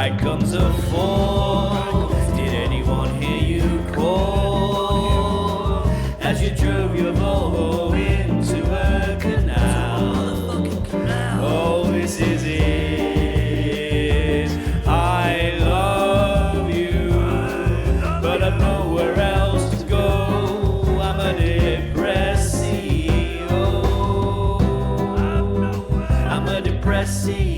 Pride comes a fall. Did anyone hear you call as you drove your Volvo into a canal? Oh, this is it. I love you, but I've nowhere else to go. I'm a depressio. I'm a depressio.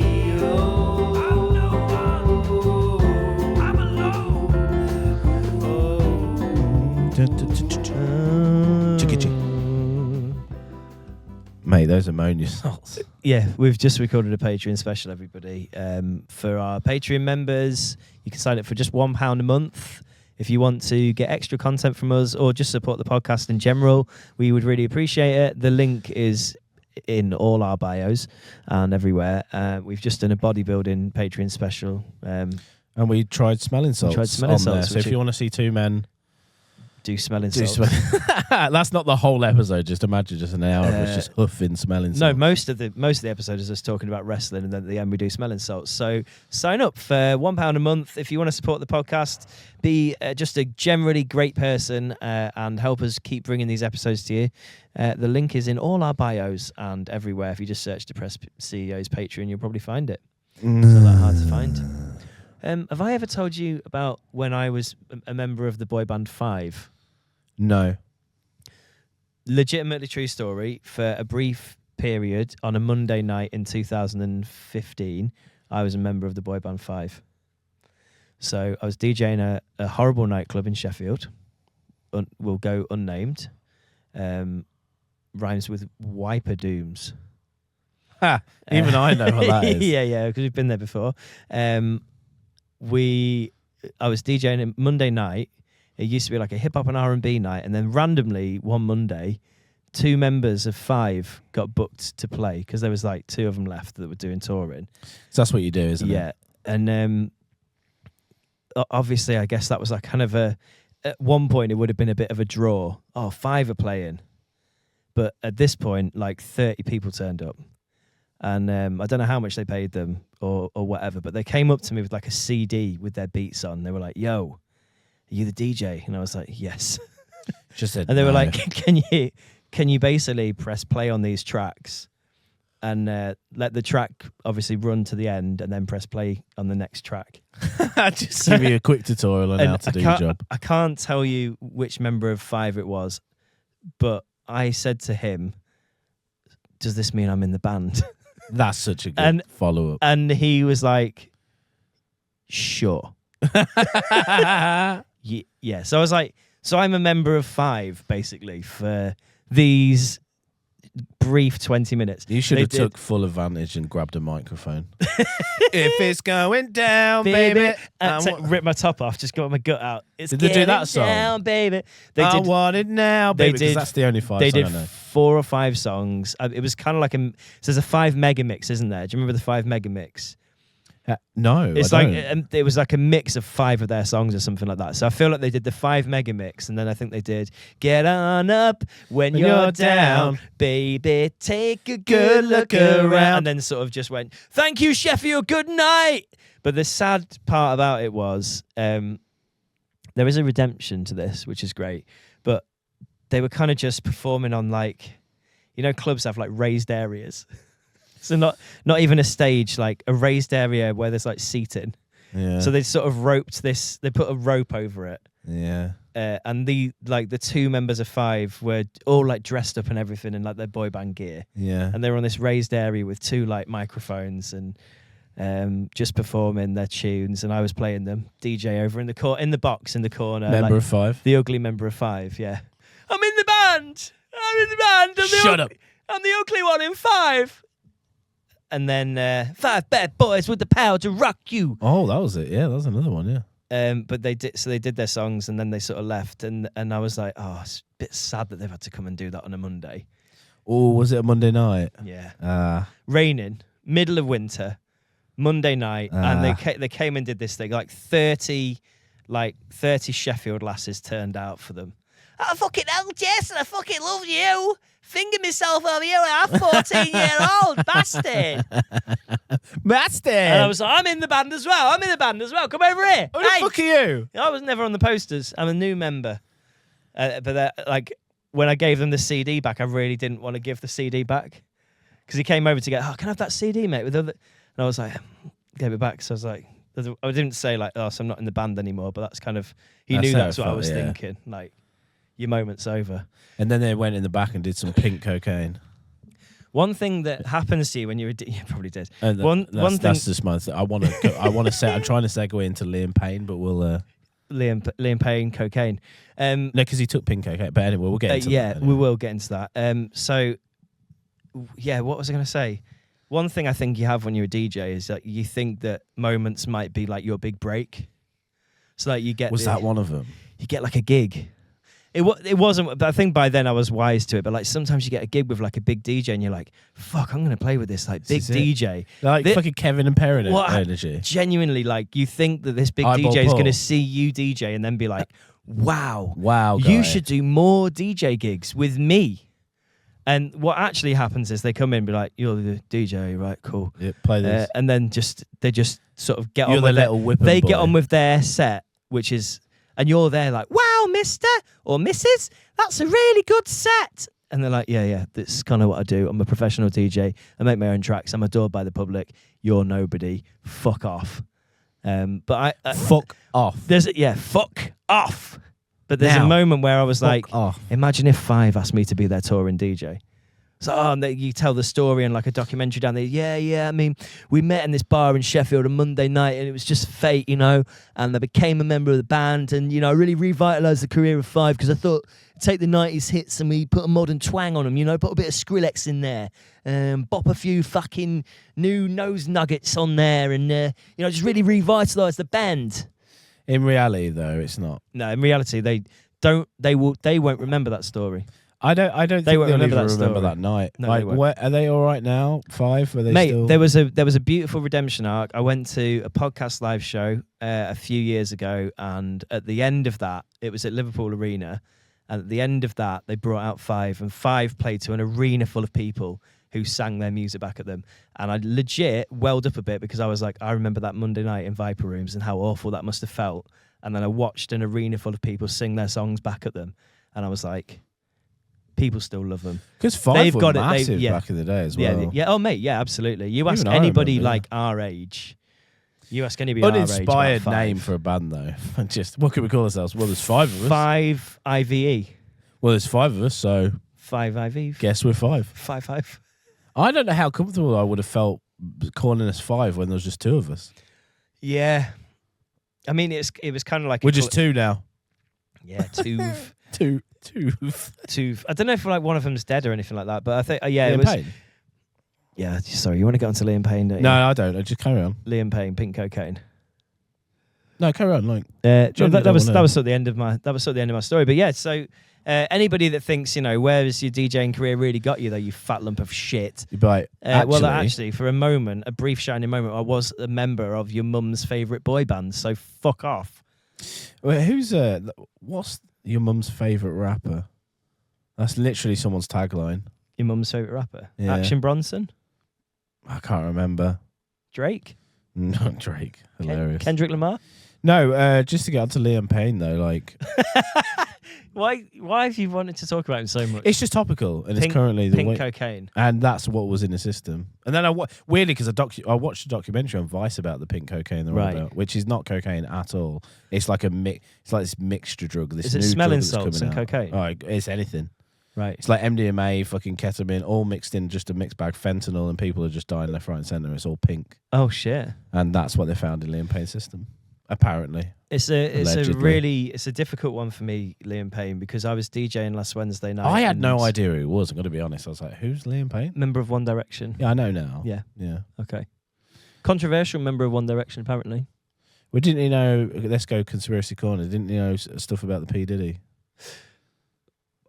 Mate, those ammonia salts. Yeah, we've just recorded a Patreon special, everybody. For our Patreon members, you can sign up for just £1 a month. If you want to get extra content from us or just support the podcast in general, we would really appreciate it. The link is in all our bios and everywhere. We've just done a bodybuilding Patreon special. And we tried smelling salts on there. So if you want to see two men do smelling salts. That's not the whole episode. Just imagine just an hour of us just huffing smelling salts. No, most of the episode is us talking about wrestling, and then at the end we do smelling salts. So sign up for £1 a month if you want to support the podcast. Be just a generally great person and help us keep bringing these episodes to you. The link is in all our bios and everywhere. If you just search Depressed CEO's Patreon, you'll probably find it. It's not that hard to find. Have I ever told you about when I was a member of the boy band Five? No. Legitimately true story. For a brief period on a Monday night in 2015, I was a member of the boy band Five. So I was DJing a horrible nightclub in Sheffield. Will go unnamed. Rhymes with Wiper Dooms. Ha! Even I know what that is. Yeah, because we've been there before. I was DJing a Monday night. It used to be like a hip-hop and R&B night, and then randomly one Monday, 2 members of Five got booked to play because there was like 2 of them left that were doing touring. So that's what you do, isn't it? Yeah, and obviously I guess that was like kind of at one point it would have been a bit of a draw. Oh, 5 are playing. But at this point, like 30 people turned up. And I don't know how much they paid them or whatever, but they came up to me with like a CD with their beats on. They were like, "Yo, are you the DJ?" And I was like, "Yes." Just said, and they were no. like, "Can you basically press play on these tracks and let the track obviously run to the end and then press play on the next track?" Just give you a quick tutorial on how to do your job. I can't tell you which member of Five it was, but I said to him, "Does this mean I'm in the band?" That's such a good follow-up. And he was like, "Sure." Yeah. So I was like, so I'm a member of Five, basically, for these brief 20 minutes. You should have took full advantage and grabbed a microphone. If it's going down, baby. Rip my top off, just got my gut out. It's did they do that song? Down, baby. I want it now, baby, because that's the only Five song I know. They did 4 or 5 songs. It was kind of like so there's a 5 mega mix, isn't there? Do you remember the 5 mega mix? No, it's I like don't. It was like a mix of 5 of their songs or something like that. So I feel like they did the 5 mega mix, and then I think they did "Get On Up When You're Down, Baby, Take a Good Look Around," and then sort of just went, "Thank you, Sheffield, good night." But the sad part about it was there is a redemption to this, which is great. But they were kind of just performing on clubs have like raised areas. So not even a stage, like a raised area where there's like seating. Yeah. So they sort of roped this. They put a rope over it. Yeah. And the 2 members of Five were all like dressed up and everything in like their boy band gear. Yeah. And they were on this raised area with 2 like microphones and just performing their tunes. And I was playing them. DJ over in the box in the corner. Member of Five. The ugly member of Five. Yeah. I'm in the band. Shut up. I'm the ugly one in Five. And then 5 bad boys with the power to rock you. Oh, that was it. Yeah, that was another one. Yeah. But they did their songs, and then they sort of left, and I was like, oh, it's a bit sad that they've had to come and do that on a Monday. Oh, was it a Monday night? Yeah. Raining, middle of winter, Monday night, and they came and did this thing. Like 30 Sheffield lasses turned out for them. "Oh, fucking hell, Jess, I fucking love you. finger myself over here. I'm 14-year-old bastard. Bastard. And I was like, I'm in the band as well. Come over here. Who the fuck are you? I was never on the posters. I'm a new member. Like, when I gave them the CD back, I really didn't want to give the CD back. Because he came over to get, can I have that CD, mate? And I was like, gave it back. So I was like, I didn't say like, so I'm not in the band anymore. But that's kind of, he knew that's what I was thinking. Like, your moment's over. And then they went in the back and did some pink cocaine. One thing that happens to you when you're you probably did. One thing that's just my I want to say I'm trying to segue into Liam Payne, but we'll Liam Payne cocaine. No, because he took pink cocaine. But anyway, we'll get into that. We will get into that. So yeah, what was I going to say? One thing I think you have when you're a DJ is that you think that moments might be like your big break. So like you get that one of them? You get like a gig. It wasn't, but I think by then I was wise to it. But like sometimes you get a gig with like a big DJ and you're like, fuck, I'm going to play with this like big DJ. Like fucking Kevin and Perrin energy. Genuinely, like you think that this big Eyeball DJ is Paul. going to see you DJ and then be like, wow, guy. you should do more DJ gigs with me. And what actually happens is they come in and be like, you're the DJ, right, cool. Yeah, play this. And then they just sort of get you're on the with little whipping They boy. get on with their set, which is, and you're there like, wow, mister or missus, that's a really good set. And they're like, yeah, that's kind of what I do. I'm a professional DJ. I make my own tracks. I'm adored by the public. You're nobody. Fuck off. But I fuck off. Fuck off. But there's a moment where I was like, imagine if Five asked me to be their touring DJ. So and you tell the story and like a documentary down there. Yeah. I mean, we met in this bar in Sheffield on Monday night, and it was just fate, you know. And I became a member of the band, and I really revitalised the career of Five because I thought take the '90s hits and we put a modern twang on them, put a bit of Skrillex in there, bop a few fucking new nose nuggets on there, and just really revitalise the band. In reality, though, it's not. No, in reality, they won't remember that story. I don't think They won't they'll remember even that remember story. that night. No, like, they won't. are they all right now? Five? Are they Mate, still? there was a beautiful redemption arc. I went to a podcast live show a few years ago, and at the end of that, it was at Liverpool Arena, and at the end of that, they brought out Five, and Five played to an arena full of people who sang their music back at them. And I legit welled up a bit because I was like, I remember that Monday night in Viper Rooms and how awful that must have felt. And then I watched an arena full of people sing their songs back at them, and I was like, people still love them. Because Five were massive back in the day as well. Yeah. Oh, mate. Yeah, absolutely. You ask Even I anybody remember, like our age. You ask anybody our age. Uninspired about Five. name for a band, though. Just what could we call ourselves? Well, there's five of us. Five IVE. Well, there's five of us, so Five IVE. guess we're five. Five. I don't know how comfortable I would have felt calling us Five when there was just two of us. Yeah. I mean, it was kind of like We're just two now. Yeah, two. Two. I don't know if like one of them's dead or anything like that, but I think Liam it was. Payne? Yeah, sorry. You want to get onto Liam Payne? Don't you? No, I don't. Just carry on. Liam Payne, pink cocaine. No, carry on. Like, that was sort of the end of my story. But yeah, so anybody that thinks where has your DJing career really got you though, you fat lump of shit. you'd be like, Actually, for a brief shining moment, I was a member of your mum's favourite boy band. So fuck off. well, what's your mum's favourite rapper? That's literally someone's tagline. Your mum's favourite rapper, Yeah. Action Bronson, I can't remember. Drake, Not Drake. Hilarious. Kendrick Lamar. No, just to get onto Liam Payne though, like Why have you wanted to talk about him so much? it's just topical, and it's currently the pink way, cocaine. and that's what was in the system. And then weirdly, because I watched a documentary on Vice about the pink cocaine they're on Right. about, which is not cocaine at all. It's like it's like this mixture drug. This Is it new smelling drug that's salts and coming out. cocaine? Oh, it's anything. Right. It's like MDMA, fucking ketamine, all mixed in just a mixed bag, fentanyl, and people are just dying left, right, and centre. It's all pink, Oh shit. and that's what they found in Liam Payne's system, apparently. It's Allegedly. a difficult one for me, Liam Payne, because I was DJing last Wednesday night. I had no and idea who he was. I'm going to be honest. I was like, "Who's Liam Payne?" Member of One Direction. Yeah, I know now. Yeah. Yeah. Okay. Controversial member of One Direction, apparently. Well, didn't you know? Let's go conspiracy corner. Didn't you know stuff about the P Diddy?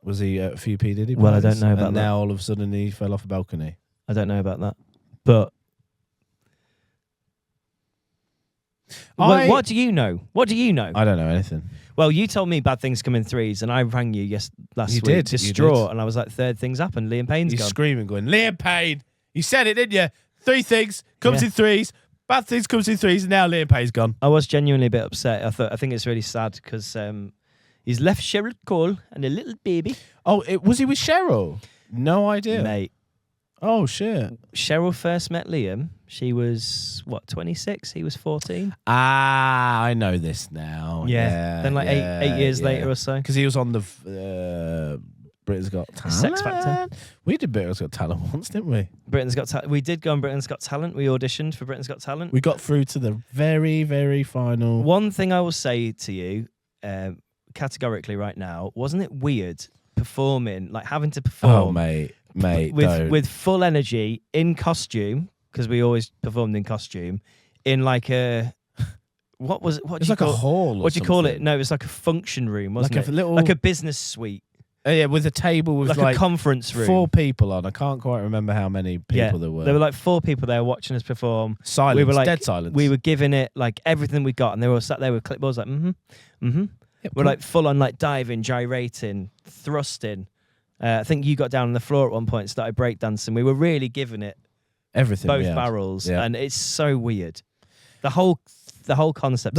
Was he a few P Diddy? Well, I parties? don't know about and that. now all of a sudden he fell off a balcony. I don't know about that, but What do you know? What do you know? I don't know anything. Well, you told me bad things come in threes, and I rang you last You week, did, distraught, and I was like, third thing's happened. Liam Payne's You're gone. screaming, going, Liam Payne. You said it, didn't you? 3 things comes in threes. Bad things comes in threes, and now Liam Payne's gone. I was genuinely a bit upset. I think it's really sad because he's left Cheryl Cole and a little baby. Oh, was he with Cheryl? No idea. Mate, Oh, shit. Cheryl first met Liam. She was, 26? He was 14. Ah, I know this now. Yeah. Then like eight years later or so. Because he was on the Britain's Got Talent. Sex Factor. We did Britain's Got Talent once, didn't we? Britain's Got Talent. We did go on Britain's Got Talent. We auditioned for Britain's Got Talent. We got through to the very, very final. One thing I will say to you, categorically right now, wasn't it weird performing, like having to perform? Oh, mate, with full energy in costume, because we always performed in costume, in like a what was it? What It's like a hall. What do you call it? No, it was like a function room, wasn't like it? Like a business suite. Yeah, with a table with like a conference room. 4 people on. I can't quite remember how many people there were. There were like 4 people there watching us perform. Silence, we were like, dead silence. We were giving it like everything we got, and they were all sat there with clipboards like, Yep, we're like full on like diving, gyrating, thrusting. I think you got down on the floor at one point and started breakdancing. We were really giving it everything, both barrels, yeah. and it's so weird. The whole concept,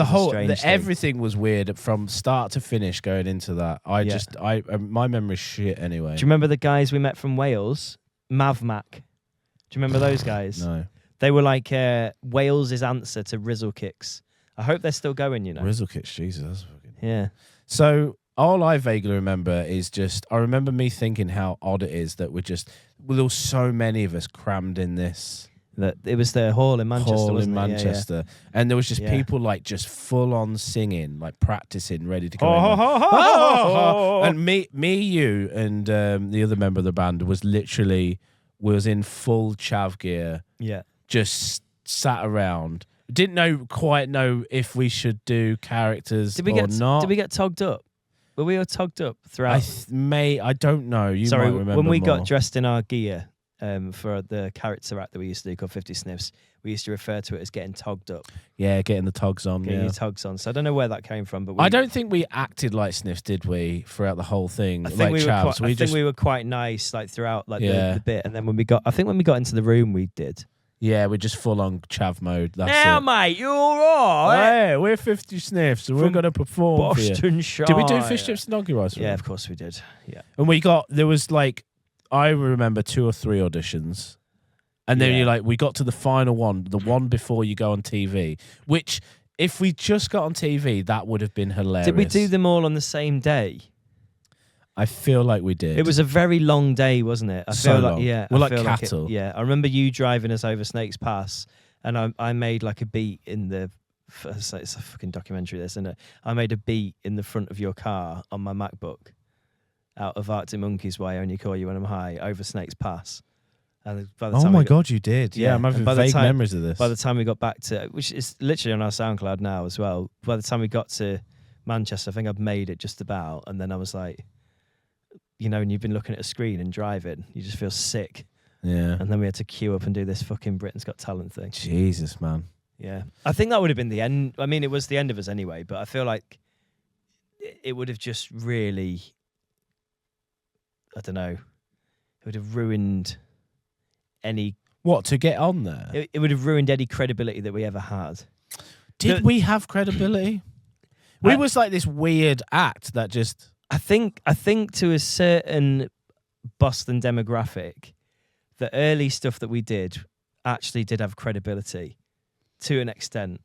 everything was weird from start to finish going into that. My memory's shit anyway. Do you remember the guys we met from Wales? Mavmac. Do you remember those guys? No. They were like Wales' answer to Rizzle Kicks. I hope they're still going, you know. Rizzle Kicks, Jesus. That's fucking... Yeah. So all I vaguely remember is I remember me thinking how odd it is that there were so many of us crammed in this. That it was the hall in Manchester. And there was just people like just full on singing, like practicing, ready to go. And me, you, and the other member of the band was in full chav gear. Yeah, just sat around. Didn't quite know if we should do characters or not. Did we get togged up? Were we all togged up throughout? I don't know. You might remember when we more. got dressed in our gear. For the character act that we used to do called 50 Sniffs, we used to refer to it as getting togged up. Yeah, getting the togs on. Getting your togs on. So I don't know where that came from, but I don't think we acted like Sniffs, did we, throughout the whole thing? I think we were quite nice, like throughout, like the bit. And then when we got into the room, we did. Yeah, we're just full on chav mode. That's now, it. mate, you're all right. Hey, we're 50 Sniffs, and we're going to perform. Boston Shire. Did we do fish chips and donkey rice? Yeah, of course we did. Yeah, and there was like, I remember 2 or 3 auditions. And then we got to the final one, the one before you go on TV, which if we just got on TV, that would have been hilarious. Did we do them all on the same day? I feel like we did. It was a very long day, wasn't it? I feel like, yeah. We're like cattle. I remember you driving us over Snakes Pass, and I made like a beat in the... It's a fucking documentary, this, isn't it? I made a beat in the front of your car on my MacBook out of Arctic Monkeys' Why I Only Call You When I'm High over Snakes Pass. And by the time God, you did. Yeah, I'm having vague memories of this. By the time we got back to, which is literally on our SoundCloud now as well, by the time we got to Manchester, I think I'd made it just about, and then I was like, you know, and you've been looking at a screen and driving, you just feel sick. Yeah. And then we had to queue up and do this fucking Britain's Got Talent thing. Jesus, man. Yeah. I think that would have been the end. I mean, it was the end of us anyway, but I feel like it would have just really, I don't know, it would have ruined any... What, to get on there? It would have ruined any credibility that we ever had. Did we have credibility? We was like this weird act that just... I think to a certain Boston demographic, the early stuff that we did actually did have credibility to an extent.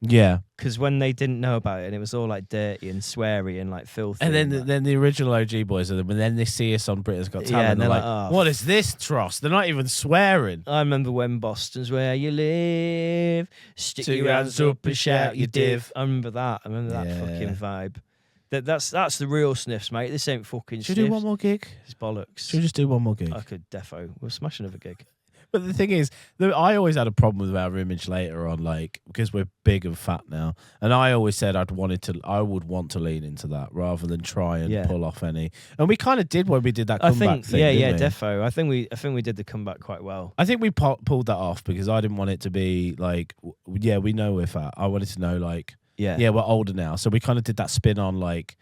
Yeah. Because when they didn't know about it, and it was all like dirty and sweary and like filthy. And then the original OG boys are them, and then they see us on Britain's Got Talent, and they're like, oh, what is this dross? They're not even swearing. I remember when Boston's where you live, stick your hands up and shout you div. I remember that. I remember that fucking vibe. That's the real Sniffs, mate. This ain't fucking Sniffs. Should we do one more gig? It's bollocks. Should we just do one more gig? I could defo. We'll smash another gig. But the thing is, I always had a problem with our image later on, like because we're big and fat now, and I always said I would want to lean into that rather than try and pull off any. And we kind of did when we did that comeback thing. Yeah, didn't we? defo. I think we did the comeback quite well. I think we pulled that off because I didn't want it to be like, yeah, we know we're fat. I wanted to know like, yeah, we're older now, so we kind of did that spin on like.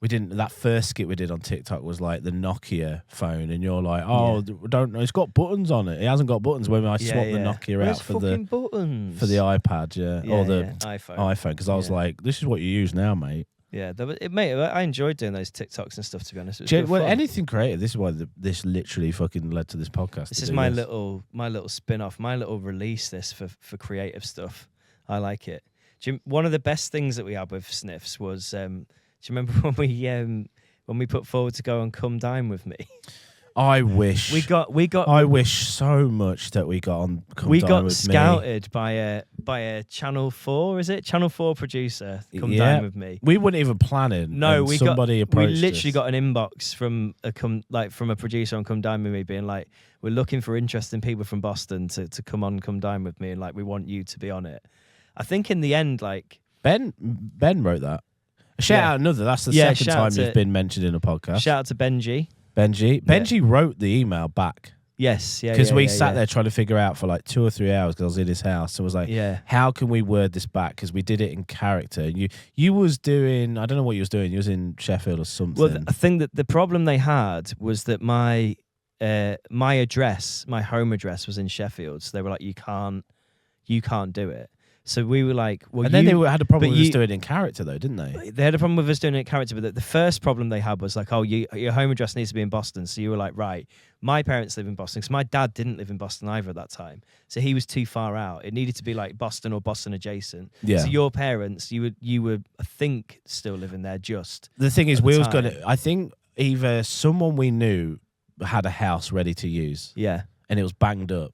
We didn't. That first skit we did on TikTok was like the Nokia phone, and you're like, "Oh, don't know. It's got buttons on it. It hasn't got buttons." When I swapped the Nokia out for the iPad, or the iPhone, because I was like, "This is what you use now, mate." Yeah, mate. I enjoyed doing those TikToks and stuff. To be honest, anything creative. This is why this literally fucking led to this podcast. This is my little spin off, my little release. This for creative stuff. I like it. One of the best things that we had with Sniffs was. Do you remember when we put forward to go and come dine with me? I wish we got. I wish so much that we got on. We got scouted by a Channel 4. Is it Channel 4 producer? Come dine with me. We weren't even planning. No, somebody approached. We literally us. got an inbox from a producer on Come Dine with Me, being like, "We're looking for interesting people from Boston to come dine with me, and like we want you to be on it." I think in the end, like Ben wrote that. Shout out another. That's the second time you've been mentioned in a podcast. Shout out to Benji. Benji wrote the email back. Yes, yeah. Because we sat there trying to figure out for like 2 or 3 hours because I was in his house. So I was like, how can we word this back? Because we did it in character. And you was doing, I don't know what you was doing. You was in Sheffield or something. Well, I think that the problem they had was that my address, my home address was in Sheffield. So they were like, you can't do it. So we were like, well, and then they had a problem with us doing it in character, though, didn't they? They had a problem with us doing it in character, but the first problem they had was like, oh, your home address needs to be in Boston. So you were like, right, my parents live in Boston, because my dad didn't live in Boston either at that time. So he was too far out. It needed to be like Boston or Boston adjacent. Yeah. So your parents, you were, I think, still living there just. The thing is, I think either someone we knew had a house ready to use. Yeah. And it was banged up.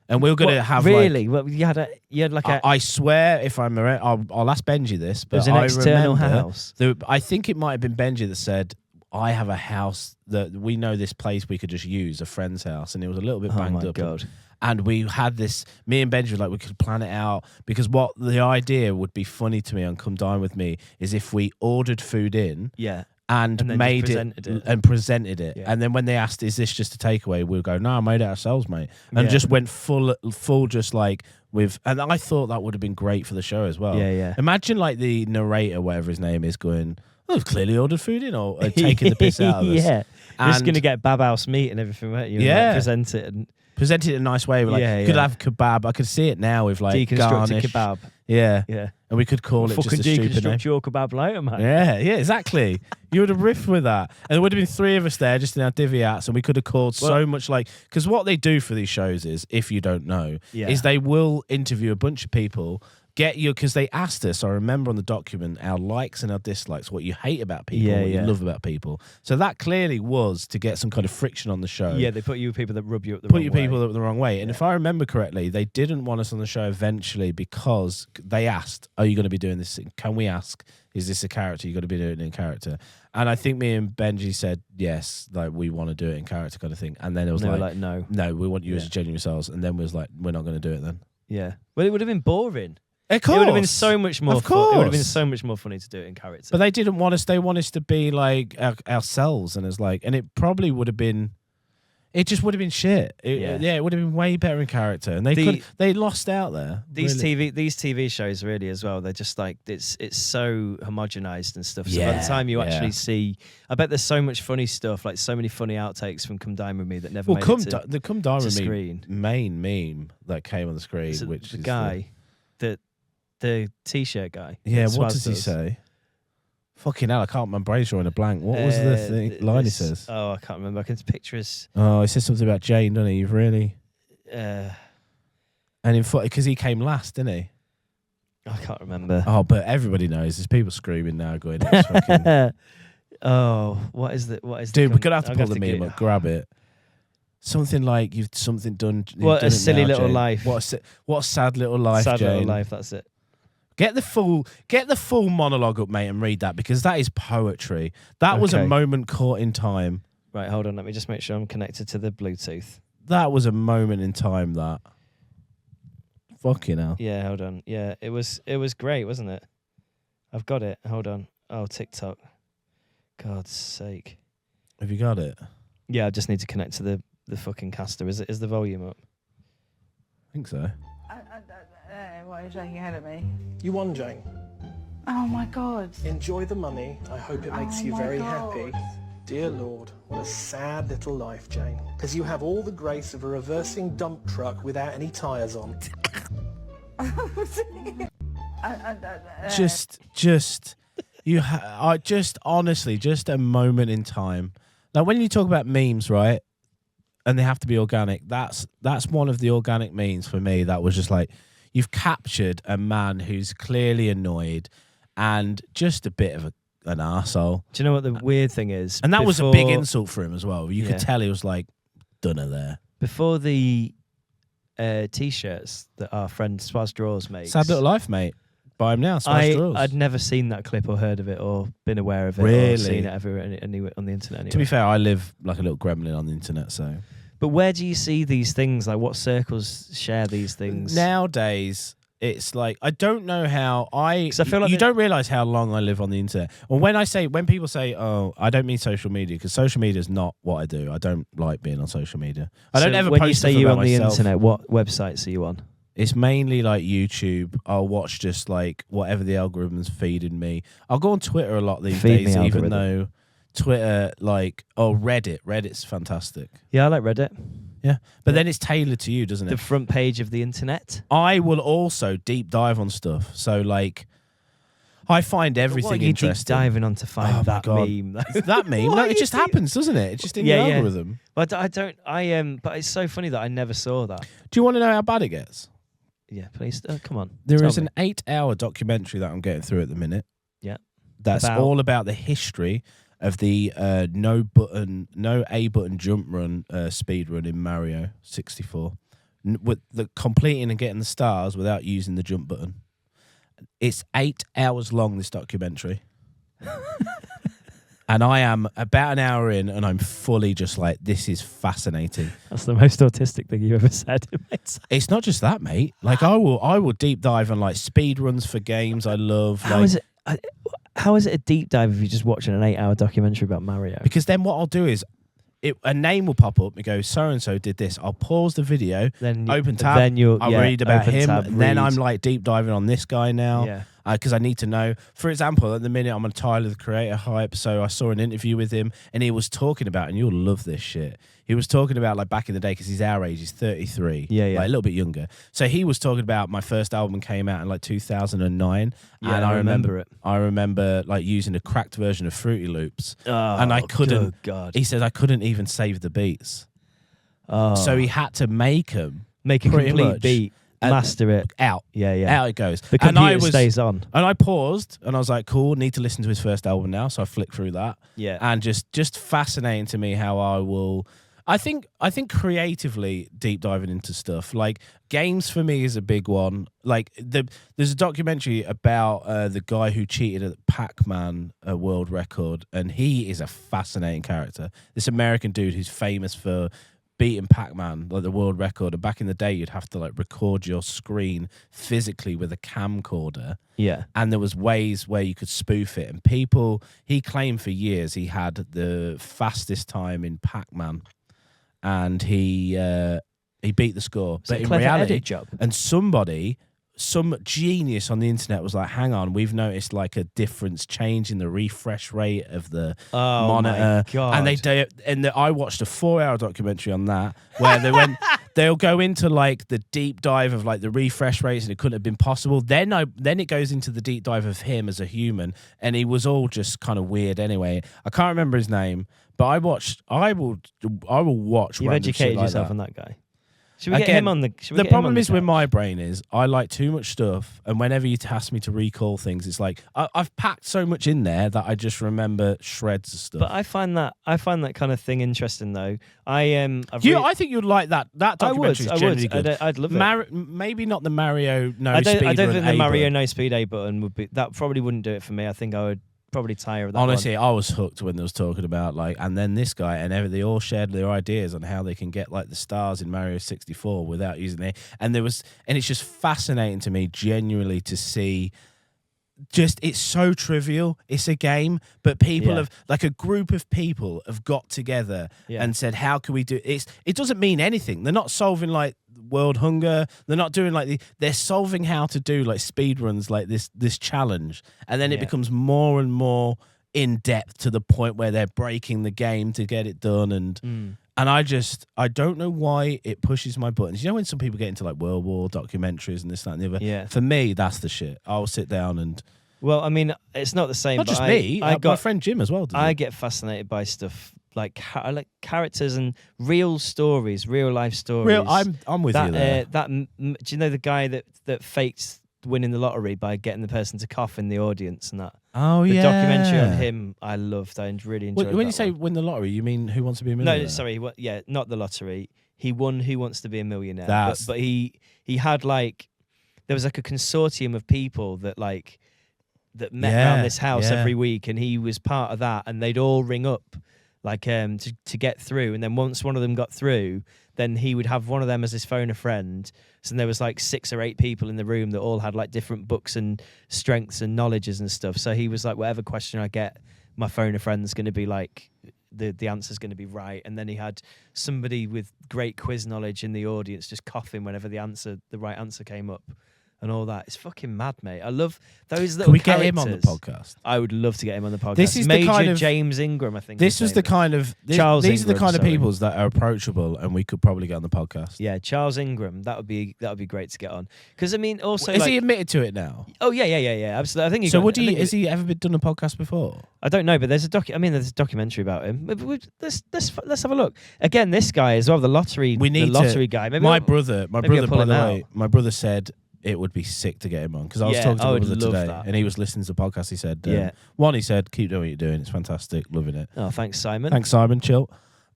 And we were going to have really? Well, you had like a. I swear, if I'm right, I'll ask Benji this. But it was an external house. I think it might have been Benji that said, "I have a house that we know this place we could just use, a friend's house," and it was a little bit banged up. Oh my God. And we had this. Me and Benji were like, we could plan it out because what the idea would be funny to me on Come Dine With Me is if we ordered food in. Yeah. And made it presented it. Yeah. And then when they asked, is this just a takeaway? We'll go, no, I made it ourselves, mate. And just went full just like with, and I thought that would have been great for the show as well. Yeah, yeah. Imagine like the narrator, whatever his name is, going, oh, I've clearly ordered food in, or taking the piss out of us. Yeah. You're just going to get Bab House meat and everything, weren't you? Yeah. Like, present it and. Present it in a nice way. Like, could have kebab. I could see it now with like deconstructed garnish. Kebab. Yeah. Yeah. And we could call it just a stupid name. Deconstruct your kebab later, man. Yeah, exactly. You would have riffed with that. And there would have been 3 of us there just in our divvy hats, and we could have called so much like, because what they do for these shows is, if you don't know, is they will interview a bunch of people, because they asked us, I remember on the document, our likes and our dislikes, what you hate about people, what you love about people. So that clearly was to get some kind of friction on the show. Yeah, they put you with people that rub you up the wrong way. Put you people up the wrong way. And if I remember correctly, they didn't want us on the show eventually because they asked, are you going to be doing this? Can we ask, is this a character? You've got to be doing it in character. And I think me and Benji said, yes, like we want to do it in character kind of thing. And then it was like, no, we want you as genuine yourselves. And then we was like, we're not going to do it then. Yeah. Well, it would have been boring. Of course. It would have been so much more fun. It would have been so much more funny to do it in character. But they didn't want us. They want us to be like ourselves, and it's like, and it probably would have been. It just would have been shit. It would have been way better in character, and they lost out there. These TV shows really as well. They're just like it's so homogenized and stuff. So by the time you actually see, I bet there's so much funny stuff, like so many funny outtakes from Come Dine With Me that never made it to the Come Dine With Me screen. Main meme that came on the screen, which the is guy. The t-shirt guy. Yeah, what does he say? Fucking hell, I can't remember. Brain's drawing a blank. What was the line he says? Oh, I can't remember. I can picture his... Oh, he says something about Jane, doesn't he? You've really... And in because he came last, didn't he? I can't remember. Oh, but everybody knows. There's people screaming now going, it's fucking... Oh, what is Dude, we're going to have to pull the meme up, grab it. Something like you've done. What a silly little life. What a sad little life, Sad Jane. little life, that's it. Get the full monologue up, mate, and read that, because that is poetry. That was a moment caught in time. Right, hold on. Let me just make sure I'm connected to the Bluetooth. was a moment in time that. Fucking hell. Yeah, hold on. Yeah, it was great, wasn't it? I've got it. Hold on. Oh, TikTok. God's sake. Have you got it? Yeah, I just need to connect to the fucking caster. Is the volume up? I think so. Why are you shaking your head at me? You won, Jane. Oh my God. Enjoy the money. I hope it makes Oh you my very God. happy. Dear Lord, what a sad little life, Jane. Because you have all the grace of a reversing dump truck without any tyres on. Just honestly, just a moment in time. Like when you talk about memes, right? And they have to be organic. That's one of the organic memes for me. That was just like, you've captured a man who's clearly annoyed and just a bit of an arsehole. Do you know what the weird thing is? And that was a big insult for him as well. You could Yeah. tell he was like, dunno there. Before the T-shirts that our friend Spaz Draws makes. Sad Little Life, mate. Buy him now. Smash Draws. I'd never seen that clip or heard of it or been aware of it Really? or seen it ever anywhere on the internet. Anyway. To be fair, I live like a little gremlin on the internet, so. But where do you see these things? Like, what circles share these things? Nowadays, it's like I don't know how 'Cause I feel like you don't realize how long I live on the internet. Or when people say, "Oh, I don't mean social media," because social media is not what I do. I don't like being on social media. I don't ever when post you say stuff you about on the myself. internet, what websites are you on? It's mainly like YouTube. I'll watch just like whatever the algorithm's feeding me. I'll go on Twitter a lot these Feed me days, even algorithm. though Twitter, Reddit. Reddit's fantastic. Yeah, I like Reddit. Yeah, but then it's tailored to you, doesn't it? The front page of the internet. I will also deep dive on stuff. So like, I find everything What are you interesting. deep diving on to find Oh my that God. meme? That meme? What No, are it you just doing? happens, doesn't it? It's just in Yeah, the yeah. algorithm. But I don't. But it's so funny that I never saw that. Do you want to know how bad it gets? Yeah, please. Come on. There tell is me. an 8-hour documentary that I'm getting through at the minute. Yeah. That's About? all about the history of the no A button jump run speed run in Mario 64, with the completing and getting the stars without using the jump button. It's 8 hours long, this documentary. And I am about an hour in, and I'm fully just like, this is fascinating. That's the most autistic thing you ever said. It's not just that, mate. Like I will deep dive on like speed runs for games I love. How is it? How is it a deep dive if you're just watching an 8-hour documentary about Mario? Because then what I'll do is, a name will pop up and go, so and so did this. I'll pause the video, Then open tab. Then I'll read about open him. tab, Then read. I'm like deep diving on this guy now. Yeah. Because I need to know. For example, at the minute I'm on Tyler the Creator hype, so I saw an interview with him, and he was talking about, and you'll love this shit. He was talking about like back in the day, because he's our age, he's 33, Yeah, yeah. like a little bit younger. So he was talking about my first album came out in like 2009, Yeah, and I remember it. I remember like using a cracked version of Fruity Loops, Oh, and I couldn't. good God. He says I couldn't even save the beats, Oh. so he had to make them make a pretty complete much. beat, And- master it. out. Yeah, yeah. Out it goes. The and I computer stays on. And I paused, and I was like, "Cool, need to listen to his first album now." So I flicked through that, Yeah. and just fascinating to me how I will. I think creatively deep diving into stuff like games for me is a big one. Like there's a documentary about the guy who cheated at the Pac-Man world record, and he is a fascinating character. This American dude who's famous for beating Pac-Man, like the world record. And back in the day, you'd have to like record your screen physically with a camcorder. Yeah. And there was ways where you could spoof it. And he claimed for years he had the fastest time in Pac-Man, and he beat the score. It's a But in clever reality, edit job. and some genius on the internet was like, hang on, we've noticed like a difference change in the refresh rate of the Oh, monitor. my God. And I watched a 4-hour documentary on that where they'll go into like the deep dive of like the refresh rates, and it couldn't have been possible. Then it goes into the deep dive of him as a human, and he was all just kind of weird anyway. I can't remember his name, but I will watch. You've random shit educated like yourself that. on that guy. Should we get Again, him on the? The problem is with my brain is I like too much stuff, and whenever you task me to recall things, it's like I've packed so much in there that I just remember shreds of stuff. But I find that kind of thing interesting though. I think you'd like that. That I would. documentary is generally good. I'd love it. Maybe not the Mario no I don't speed think run the A Mario button. no speed A button would be. That probably wouldn't do it for me. I think I would probably tire of that. Honestly, I was hooked when they was talking about like, and then this guy and they all shared their ideas on how they can get like the stars in Mario 64 without using it. And it's just fascinating to me, genuinely, to see. Just it's so trivial. It's a game, but people have like a group of people have got together and said, "How can we do it?" It doesn't mean anything. They're not solving like world hunger. They're not doing like they're solving how to do like speed runs like this challenge, and then it becomes more and more in depth to the point where they're breaking the game to get it done. And I don't know why it pushes my buttons. You know when some people get into like World War documentaries and this, that, and the other? Yeah. For me, that's the shit. I'll sit down and... Well, I mean, it's not the same. Not but just me. My friend Jim as well. I get fascinated by stuff like characters and real stories, real life stories. I'm with you there. Do you know the guy that faked winning the lottery by getting the person to cough in the audience and that? Oh, the yeah. documentary on him, I loved. I really enjoyed it. When you say win the lottery, you mean Who Wants to Be a Millionaire? No, sorry. Not the lottery. He won Who Wants to Be a Millionaire. But he had like, there was like a consortium of people that met around this house every week, and he was part of that, and they'd all ring up like to get through, and then once one of them got through, then he would have one of them as his phone a friend. So there was like 6 or 8 people in the room that all had like different books and strengths and knowledges and stuff. So he was like, whatever question I get, my phone a friend's going to be like, the answer's going to be right. And then he had somebody with great quiz knowledge in the audience just coughing whenever the right answer came up. And all that. It's fucking mad, mate. I love those little characters. Can we get him on the podcast? I would love to get him on the podcast. This is Major the kind of James Ingram, I think. This was the kind of Charles these are the Ingram, kind of sorry. peoples that are approachable, and we could probably get on the podcast. Yeah, Charles Ingram. That would be great to get on. Because I mean, also Is he admitted to it now? Oh yeah, absolutely. I think. Has he ever done a podcast before? I don't know, but there's a documentary about him. Let's have a look. Again, this guy as well, the lottery guy. Maybe my brother, by pull the him way, my brother said it would be sick to get him on, because I was talking to my brother today, that. and he was listening to the podcast. He said, he said, keep doing what you're doing. It's fantastic, loving it. Oh, thanks, Simon. Thanks, Simon. Chill.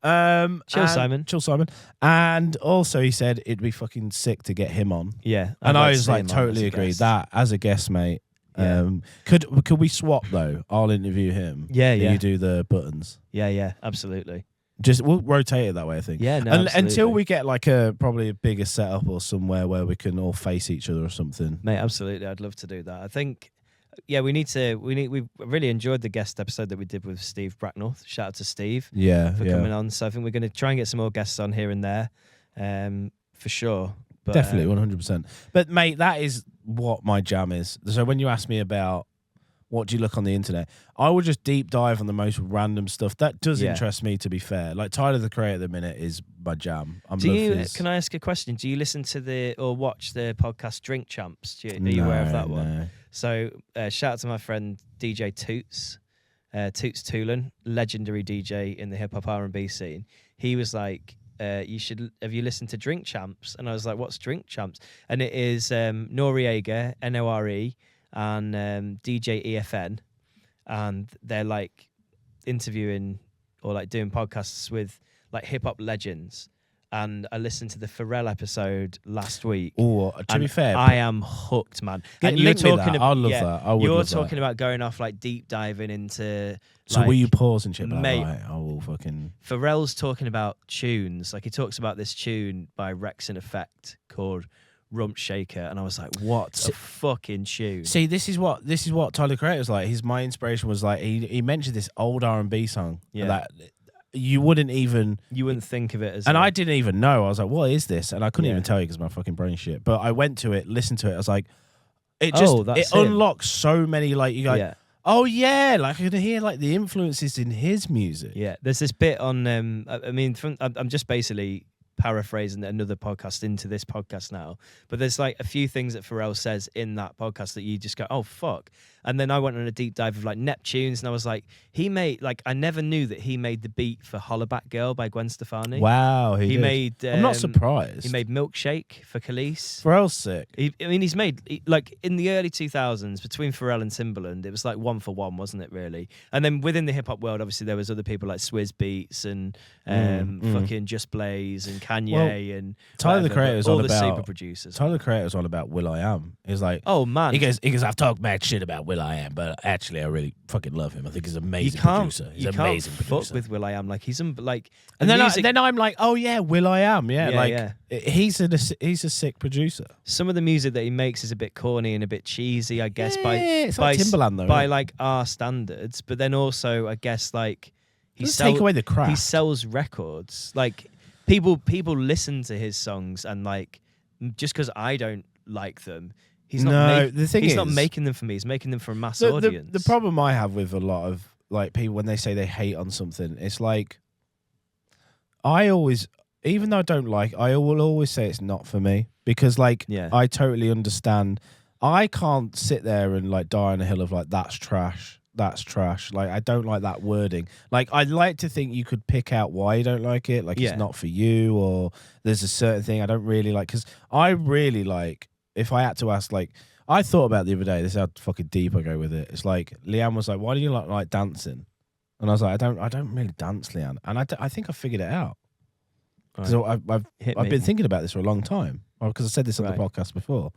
Simon. Chill, Simon. And also, he said it'd be fucking sick to get him on. Yeah, and I was like, totally agreed. That as a guest, mate. Yeah. Could we swap though? I'll interview him. Yeah. You do the buttons. Yeah, absolutely. Just we'll rotate it that way, I think. Yeah, no, until we get like probably a bigger setup or somewhere where we can all face each other or something. Mate, absolutely. I'd love to do that. I think, we really enjoyed the guest episode that we did with Steve Bracknell. Shout out to Steve for coming on. So I think we're going to try and get some more guests on here and there, for sure. But, definitely, 100%. But mate, that is what my jam is. So when you ask me about what do you look on the internet, I would just deep dive on the most random stuff. That does interest me, to be fair. Like Tyler, the Creator, at the minute is my jam. Can I ask a question? Do you listen to or watch the podcast Drink Champs? Are you aware of that one? No. So shout out to my friend DJ Toots, Toots Toolan, legendary DJ in the hip hop R&B scene. He was like, have you listened to Drink Champs? And I was like, what's Drink Champs? And it is Noriega, Nore, and DJ EFN, and they're like interviewing or like doing podcasts with like hip hop legends. And I listened to the Pharrell episode last week. Oh, to be fair, I am hooked, man. And you're talking about, I love that. I would you're love talking that. about going off like deep diving into. So will you pause and shit? Mate, right, I will fucking. Pharrell's talking about tunes. Like he talks about this tune by Rex in Effect called Rump Shaker, and I was like, what a fucking tune. See, this is what Tyler Creator was like. My inspiration was like he mentioned this old R&B song that you wouldn't think of it as, and I didn't even know. I was like, what is this? And I couldn't even tell you because my fucking brain shit. But I went to it, listened to it. I was like, it unlocks so many like you guys. Oh yeah, like I could hear like the influences in his music. Yeah, there's this bit on. I'm just basically paraphrasing another podcast into this podcast now, but there's like a few things that Pharrell says in that podcast that you just go, oh fuck. And then I went on a deep dive of like Neptunes, and I was like, I never knew that he made the beat for Hollaback Girl by Gwen Stefani. Wow, he made. I'm not surprised. He made Milkshake for Khalees. Pharrell's sick. He's made like in the early 2000s between Pharrell and Timbaland, it was like 1 for 1, wasn't it really? And then within the hip hop world, obviously there was other people like Swizz Beatz and fucking Just Blaze and Kanye and Tyler the Creator was all on the about super producers. Tyler the Creator was on about Will I Am. He's like, oh man, he goes, I've talked mad shit about Will will.i.am, but actually, I really fucking love him. I think he's an You amazing can't, producer. He's you an can't amazing fuck producer. with will.i.am. Like he's like, And the then, music, then I'm like, oh yeah, will.i.am. Yeah, Yeah, like yeah. he's a sick producer. some of the music that he makes is a bit corny and a bit cheesy, I guess, by it's by like Timberland though. by innit? like our standards. But then also, I guess like Doesn't take away the craft. he sells records. Like people listen to his songs, and like just because I don't like them, he's not. No, the thing he's is, not making them for me. He's making them for a mass the audience. problem I have with a lot of like people when they say they hate on something, it's like I always, even though I don't like, I will always say it's not for me because like Yeah. I totally understand. I can't sit there and like die on a hill of like that's trash. That's trash. Like I don't like that wording. Like I'd like to think you could pick out why you don't like it. Like Yeah. it's not for you, or there's a certain thing I don't really like. Because I really like. If I had to ask, like I thought about the other day. This is how fucking deep I go with it. It's like Leanne was like, "Why do you like dancing?" And I was like, "I don't really dance, Leanne." And I think I figured it out because Hit I've me. been thinking about this for a long time. Because I said this on the Right. podcast before.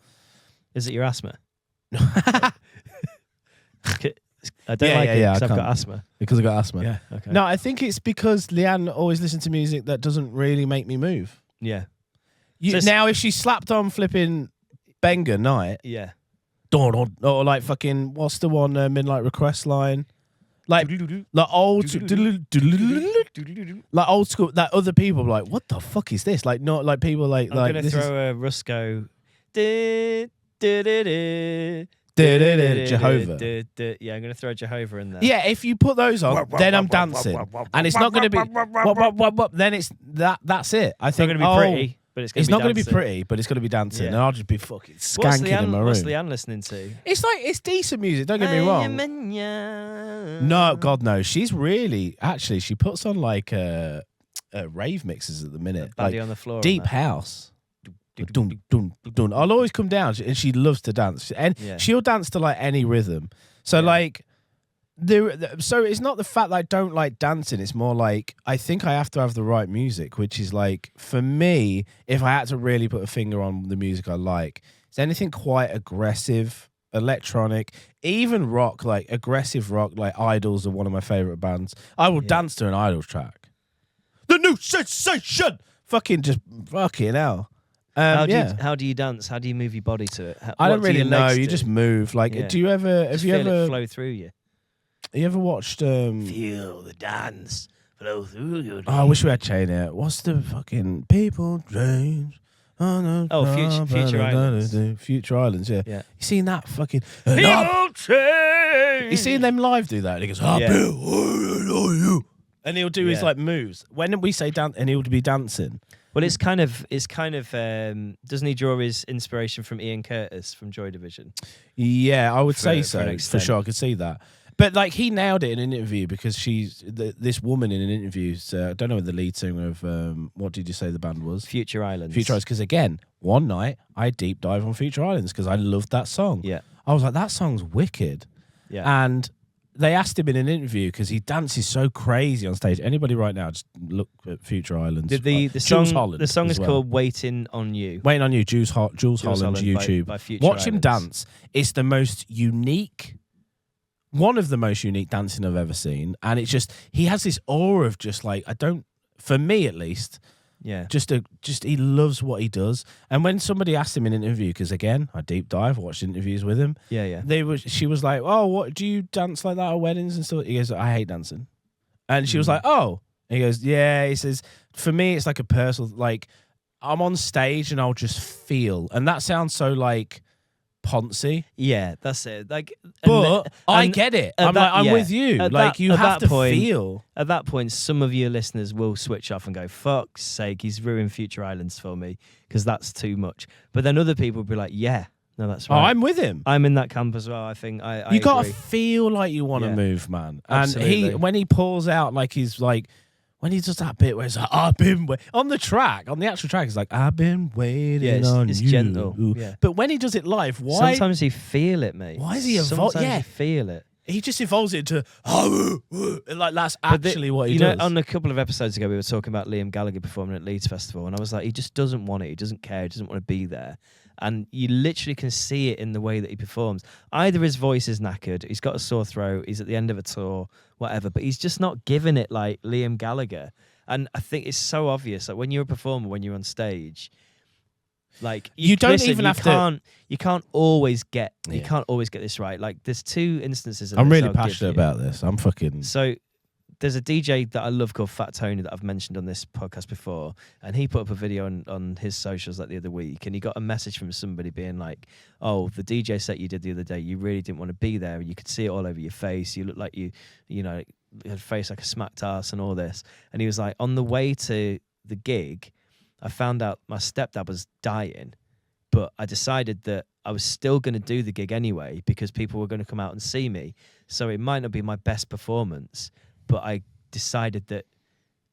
Is it your asthma? I don't Yeah, like yeah, it yeah, because I I've got can't. asthma. Because I got asthma. Yeah. Okay. No, I think it's because Leanne always listens to music that doesn't really make me move. Yeah. So it's- Now, if she slapped on flipping Benga Night, Yeah. or like fucking, what's the one, Midnight Request line? Like old, like old school, that other people are like, what the fuck is this? Like, not like people like, I'm like gonna this throw a Rusco. Jehovah. Yeah, I'm gonna throw Jehovah in there. Yeah, if you put those on, then I'm dancing, and it's not going to be. Then it's that's it. I It's not think gonna be pretty, but it's It's not going going to be pretty, but it's going to be dancing, Yeah. and I'll just be fucking What's skanking in my room. What's Leanne listening to? It's like it's decent music. Don't get me wrong. No, God no. She's really actually. She puts on like rave mixes at the minute, Baddie like on the floor. and deep that. house. Dun, dun, dun. I'll always come down, and she loves to dance, and Yeah. she'll dance to like any rhythm. So Yeah. like, so it's not the fact that I don't like dancing. It's more like I think I have to have the right music, which is like for me, if I had to really put a finger on the music I like, it's anything quite aggressive, electronic, even rock, like aggressive rock, like Idols are one of my favorite bands. I will dance to an Idols track. The new sensation, fucking hell. How Yeah. do you dance? How do you move your body to it? I don't What do really your know. legs You do? just move. Like, Yeah. do you ever? Have Just you feel it ever? flow through you? You ever watched? Feel the dance flow through your Oh, I wish we had Chain here. What's the fucking people dreams? Oh, Future Islands. Future Islands. Yeah. Yeah. You seen that fucking? People change. You seen them live do that? And he goes, Yeah. you. And he'll do his Yeah. like moves. When we say dance, and he'll be dancing. Well, it's kind of doesn't he draw his inspiration from Ian Curtis from Joy Division? Yeah, I would For- say for so. an For extent. sure, I could see that. But like he nailed it in an interview because this woman in an interview. I don't know the lead singer of what did you say the band was? Future Islands. Future Islands. Because again, one night I deep dive on Future Islands because I loved that song. Yeah. I was like, that song's wicked. Yeah. And they asked him in an interview because he dances so crazy on stage. Anybody right now, just look at Future Islands. the Jules song Holland the song as is well. called "Waiting on You." Waiting on You, Jules Holland's Holland by- YouTube. by Future Watch him Islands. dance. It's the most unique, one of the most unique dancing I've ever seen. And it's just, he has this aura of just like, for me at least, Yeah. just he loves what he does. And when somebody asked him in an interview, because again, I deep dive, watched interviews with him. Yeah. Yeah. She was like, "Oh, what do you dance like that at weddings and stuff?" He goes, "I hate dancing," and she was like, "Oh," he goes, "Yeah." He says, "For me, it's like a personal, like I'm on stage and I'll just feel," and that sounds so like poncy, Yeah, that's it. Like, but I get it. at I'm that- like, I'm yeah. with you. At Like that- you at have that to point- feel. At that point, some of your listeners will switch off and go, "Fuck's sake, he's ruined Future Islands for me," because that's too much. But then other people will be like, "Yeah, no, that's Oh, right." I'm with him. I'm in that camp as well. I think I You gotta agree. feel like you want to Yeah. move, man. And Absolutely. when he pulls out, like he's like, when he does that bit where it's like, "I've been on the track," on the actual track, he's like, "I've been waiting Yeah, on it's you." gentle. Yeah. But when he does it live, why? Sometimes you feel it, mate. Why is he Sometimes Yeah. you feel it. He just evolves it into like that's actually what he you does. know, on a couple of episodes ago, we were talking about Liam Gallagher performing at Leeds Festival, and I was like, he just doesn't want it. He doesn't care. He doesn't want to be there. And you literally can see it in the way that he performs. Either his voice is knackered, he's got a sore throat, he's at the end of a tour, whatever, but he's just not giving it like Liam Gallagher. And I think it's so obvious. Like when you're a performer, when you're on stage, like you don't even have to. You can't always get. You can't always get this right. Like there's two instances. Of I'm this really I'll passionate give you. about this. I'm fucking. So there's a DJ that I love called Fat Tony that I've mentioned on this podcast before, and he put up a video on his socials like the other week, and he got a message from somebody being like, "Oh, the DJ set you did the other day, you really didn't want to be there. You could see it all over your face. You looked like you know, had a face like a smacked ass and all this." And he was like, on the way to the gig, I found out my stepdad was dying, but I decided that I was still going to do the gig anyway because people were going to come out and see me. So it might not be my best performance, but I decided that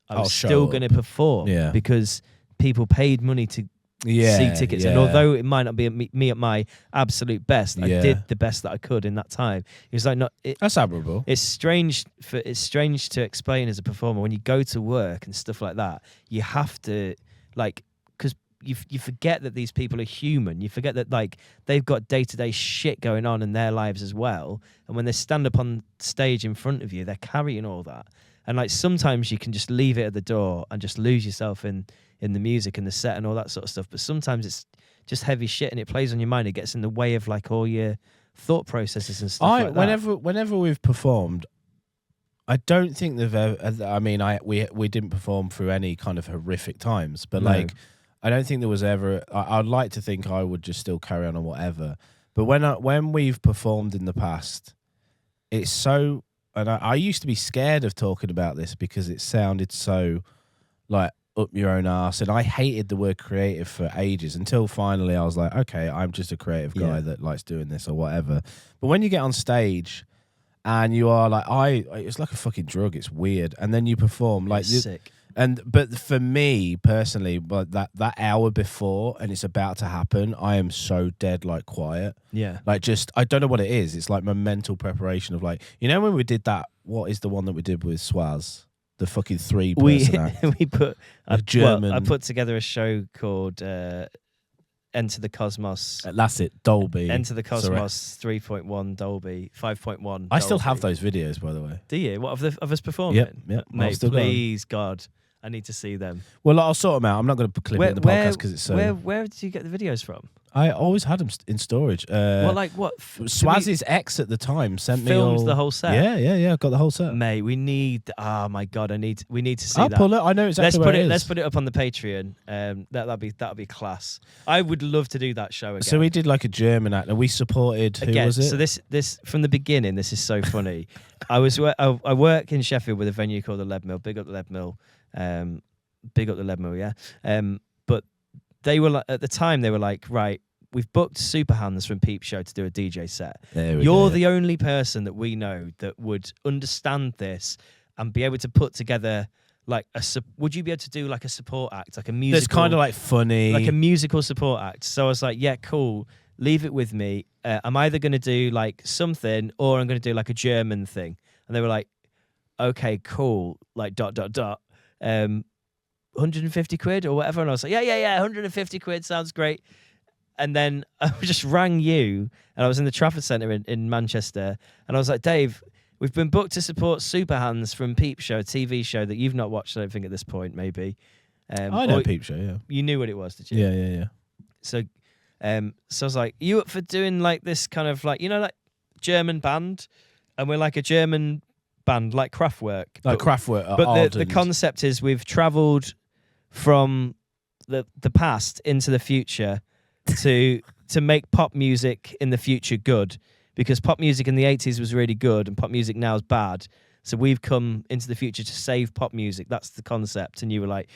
I was still going to perform because people paid money to see tickets. And although it might not be me at my absolute best, I did the best that I could in that time. It was like, that's admirable. It's strange to explain as a performer when you go to work and stuff like that. You have to because you forget that these people are human. You forget that like they've got day-to-day shit going on in their lives as well. And when they stand up on stage in front of you, they're carrying all that. And like sometimes you can just leave it at the door and just lose yourself in the music and the set and all that sort of stuff. But sometimes it's just heavy shit and it plays on your mind. It gets in the way of like all your thought processes and stuff like that. Whenever we've performed, I don't think they've ever. I mean, we didn't perform through any kind of horrific times, but like, I don't think there was ever. I'd like to think I would just still carry on or whatever. But when we've performed in the past, it's so. And I used to be scared of talking about this because it sounded so like up your own arse, and I hated the word creative for ages until finally I was like, okay, I'm just a creative guy that likes doing this or whatever. But when you get on stage and you are like, it's like a fucking drug. It's weird, and then you perform like sick. But for me personally, but that hour before and it's about to happen, I am so dead like quiet. Yeah. Like just I don't know what it is. It's like my mental preparation of like, you know when we did that, what is the one that we did with Swaz? The fucking 3-person act. I put together a show called Enter the Cosmos. That's it, Dolby. Enter the Cosmos 3.1 Dolby, 5.1. I still have those videos, by the way. Do you? What of us performing? Yep. Mate, please, God, I need to see them. Well, I'll sort them out. I'm not going to clip it in the podcast because it's so. Where did you get the videos from? I always had them in storage. Swaz's ex at the time sent me filmed the whole set. Yeah. I've got the whole set. Mate, we need. Oh my God, we need to see I'll that. pull it. I know exactly where it is. Let's put it up on the Patreon. That'll be class. I would love to do that show again. So we did like a German act, and we supported. Who was it? So this from the beginning. This is so funny. I work in Sheffield with a venue called the Lead Mill. Big up the Lead Mill. Big up the Lead Mill. Yeah. But they were at the time they were like, right, we've booked Super Hands from Peep Show to do a DJ set. You're the only person that we know that would understand this and be able to put together like would you be able to do like a support act, like a musical? That's kind of like funny, like a musical support act. So I was like, yeah, cool. Leave it with me. I'm either going to do like something or I'm going to do like a German thing. And they were like, okay, cool. Like ... 150 quid or whatever. And I was like, yeah, 150 quid sounds great. And then I just rang you, and I was in the Trafford Centre in Manchester, and I was like, Dave, we've been booked to support Super Hands from Peep Show, a TV show that you've not watched, I don't think, at this point, maybe. I know Peep Show, yeah. You knew what it was, did you? Yeah. So I was like, you up for doing like this kind of like, like German band? And we're like a German band, like Kraftwerk. Like Kraftwerk. But the concept is we've travelled from the past into the future to make pop music in the future good, because pop music in the 80s was really good and pop music now is bad. So we've come into the future to save pop music. That's the concept. And you were like,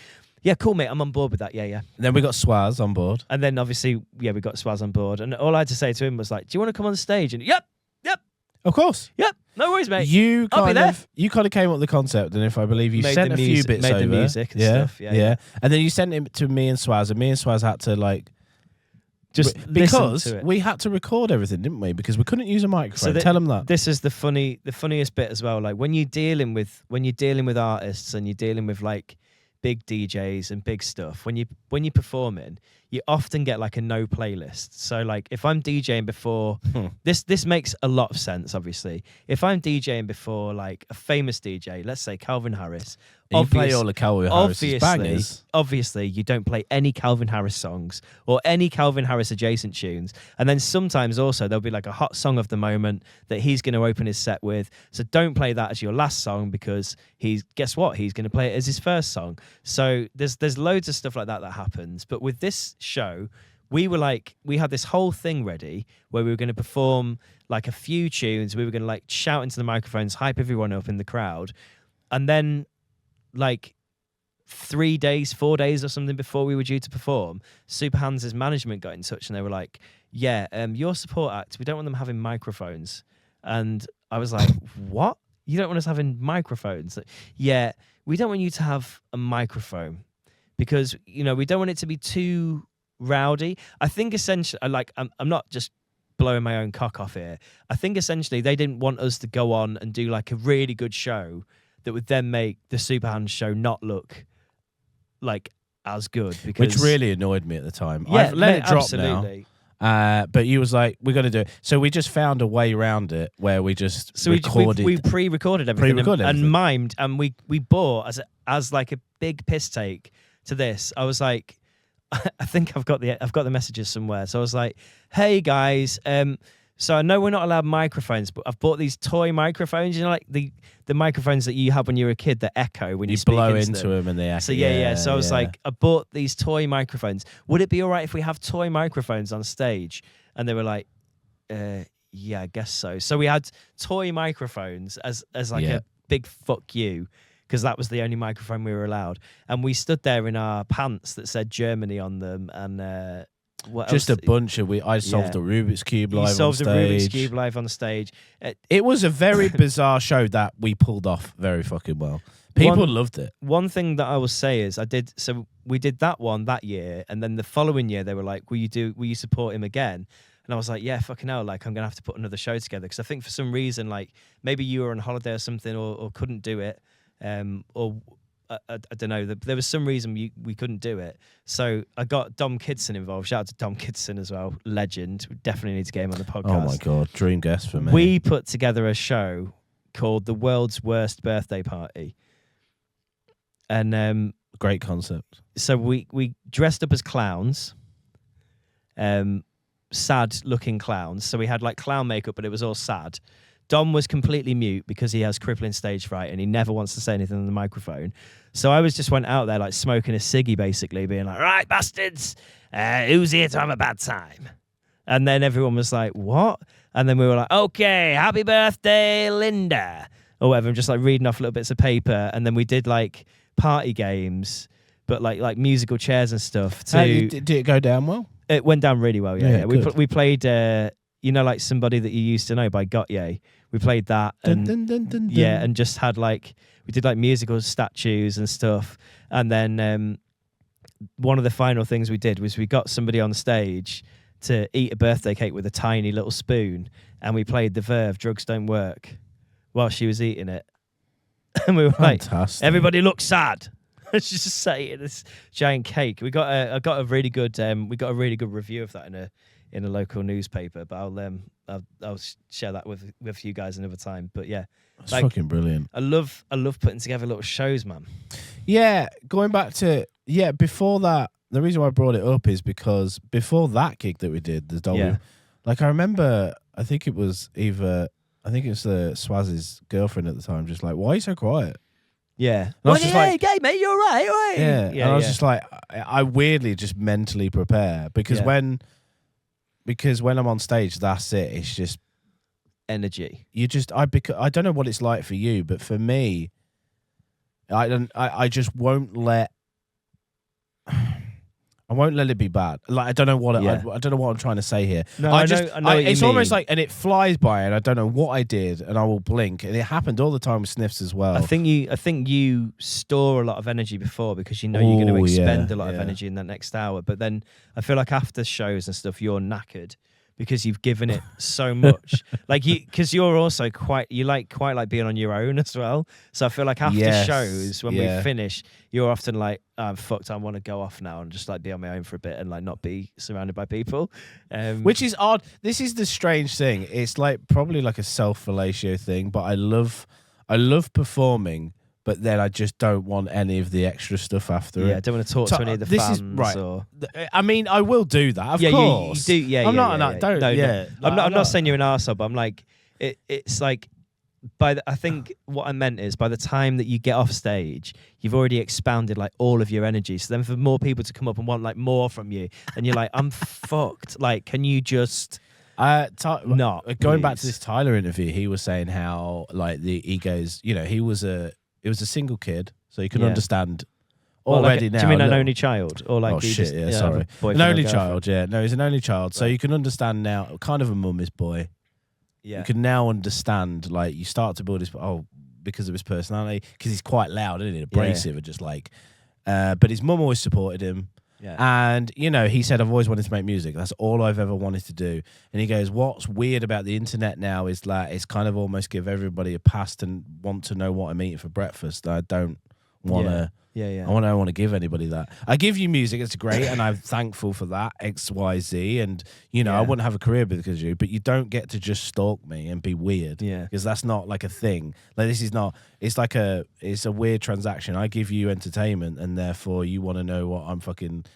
yeah, cool, mate. I'm on board with that. Yeah. And then we got Swaz on board. And then obviously, we got Swaz on board. And all I had to say to him was like, do you want to come on stage? And yep. Of course. Yep. No worries, mate. You kind of came up with the concept, and if I believe you sent a few bits over. Made the music and stuff. Yeah. And then you sent it to me and Swaz, and me and Swaz had to like Just because listen to it. we had to record everything, didn't we? Because we couldn't use a microphone. Tell them that. This is the funniest bit as well. Like when you're dealing with artists and you're dealing with like big DJs and big stuff, when you're performing, you often get like a no playlist. So like if I'm DJing before this makes a lot of sense, obviously. If I'm DJing before like a famous DJ, let's say Calvin Harris, you play all the Calvin Harris bangers. Obviously, you don't play any Calvin Harris songs or any Calvin Harris adjacent tunes. And then sometimes also there'll be like a hot song of the moment that he's going to open his set with. So don't play that as your last song because guess what? He's going to play it as his first song. So there's loads of stuff like that happens. But with this show, we had this whole thing ready where we were going to perform like a few tunes. We were going to like shout into the microphones, hype everyone up in the crowd. And then like 4 days or something before we were due to perform, Superhands' management got in touch and they were like, yeah, your support act, we don't want them having microphones. And I was like, what? You don't want us having microphones? Like, yeah, we don't want you to have a microphone because, you know, we don't want it to be too rowdy. I think essentially, like, I'm not just blowing my own cock off here. I think essentially they didn't want us to go on and do like a really good show that would then make the Superhands show not look like as good. Because, which really annoyed me at the time. Yeah, I've let it drop absolutely. now. But you was like, we're going to do it. So we just found a way around it where we just recorded. We pre-recorded everything, and mimed, and we bought as like a big piss take to this. I was like, I think I've got the messages somewhere. So I was like, hey guys, so I know we're not allowed microphones, but I've bought these toy microphones, you know, like the microphones that you had when you were a kid that echo when you speak blow into them and they echo. So yeah. So I was like, I bought these toy microphones. Would it be all right if we have toy microphones on stage? And they were like, yeah, I guess so. So we had toy microphones as like a big fuck you, because that was the only microphone we were allowed. And we stood there in our pants that said Germany on them, and just a bunch of I solved the Rubik's Cube live on stage. Solved a Rubik's Cube live on stage. It was a very bizarre show that we pulled off very fucking well. People loved it. One thing that I will say is we did that one that year, and then the following year they were like, will you support him again? And I was like, yeah, fucking hell, like I'm gonna have to put another show together, because I think for some reason, like maybe you were on holiday or something, or couldn't do it, or I don't know. There was some reason we couldn't do it. So I got Dom Kidson involved. Shout out to Dom Kidson as well. Legend. We definitely need to get him on the podcast. Oh my God. Dream guest for me. We put together a show called The World's Worst Birthday Party. And great concept. So we dressed up as clowns. Sad looking clowns. So we had like clown makeup, but it was all sad. Dom was completely mute because he has crippling stage fright and he never wants to say anything on the microphone. So I went out there like smoking a ciggy, basically being like, right, bastards, who's here to have a bad time? And then everyone was like, what? And then we were like, okay, happy birthday, Linda. Or whatever. I'm just like reading off little bits of paper. And then we did like party games, but like musical chairs and stuff. Did it go down well? It went down really well, yeah. We played, like Somebody That You Used to Know by Gautier. We played that, and and just had like, we did like musical statues and stuff. And then one of the final things we did was we got somebody on stage to eat a birthday cake with a tiny little spoon, and we played the Verve Drugs Don't Work while she was eating it. And we were fantastic. Like, everybody looks sad. She's just sat eating this giant cake. I got a really good review of that in a local newspaper, but I'll share that with you guys another time. But yeah, it's fucking brilliant. I love putting together little shows, man. Yeah, going back to before that, the reason why I brought it up is because before that gig that we did, like I remember, I think it was Swaz's girlfriend at the time, just like, why are you so quiet? Yeah. I was just like, hey, mate, you're right. Yeah. And I was just like, I weirdly just mentally prepare because when I'm on stage, that's it. It's just energy. I don't know what it's like for you, but for me, I just won't let. I won't let it be bad. Like I don't know what Yeah. I don't know what I'm trying to say here. No, I know what you it's almost mean. like, and it flies by, and I don't know what I did, and I will blink, and it happened all the time with sniffs as well. I think you store a lot of energy before because you know you're going to Ooh, expend yeah, a lot of yeah. energy in that next hour. But then I feel like after shows and stuff, you're knackered because you've given it so much. Because you're also quite like being on your own as well. So I feel like after Yes, shows, when yeah. we finish, you're often like, I'm fucked. I want to go off now and just like be on my own for a bit and like not be surrounded by people. Which is odd. This is the strange thing. It's like probably like a self-fellatio thing, but I love performing, but then I just don't want any of the extra stuff after yeah, I it. don't want to talk So, to any of the this fans. is right. Or... I mean, I will do that, of yeah, course. you do. Yeah, I'm yeah, not. yeah, No, yeah. don't. No, yeah, I'm not saying you're an arsehole, but I'm like, it's like, I think what I meant is by the time that you get off stage, you've already expounded like all of your energy. So then for more people to come up and want like more from you, and you're like, I'm fucked. Like, can you just Going back to please? this Tyler interview, he was saying how like the egos. You know, it was a single kid, so you can Yeah. understand Well, already like, now. do you mean a an little- only child or like? Oh do you shit! just, Yeah, have a sorry. boyfriend An or only girlfriend? child. Yeah, no, he's an only child, so Right. you can understand now. Kind of a mummy's boy. Yeah. You can now understand. Like you start to build his because of his personality, because he's quite loud, isn't he? Abrasive, and just like. But his mum always supported him. Yeah. And, you know, he said, I've always wanted to make music. That's all I've ever wanted to do. And he goes, what's weird about the internet now is like, it's kind of almost give everybody a pass and want to know what I'm eating for breakfast. I don't want to. Yeah. I don't want to give anybody that. I give you music, it's great, and I'm thankful for that, XYZ, and, you know, I Yeah. wouldn't have a career because of you, but you don't get to just stalk me and be weird. Yeah. Because that's not like a thing. Like, this is not, it's a weird transaction. I give you entertainment, and therefore you want to know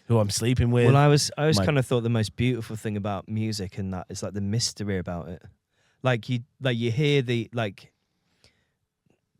who I'm sleeping with. Well, I was my- kind of thought the most beautiful thing about music and that is like the mystery about it. Like you hear the like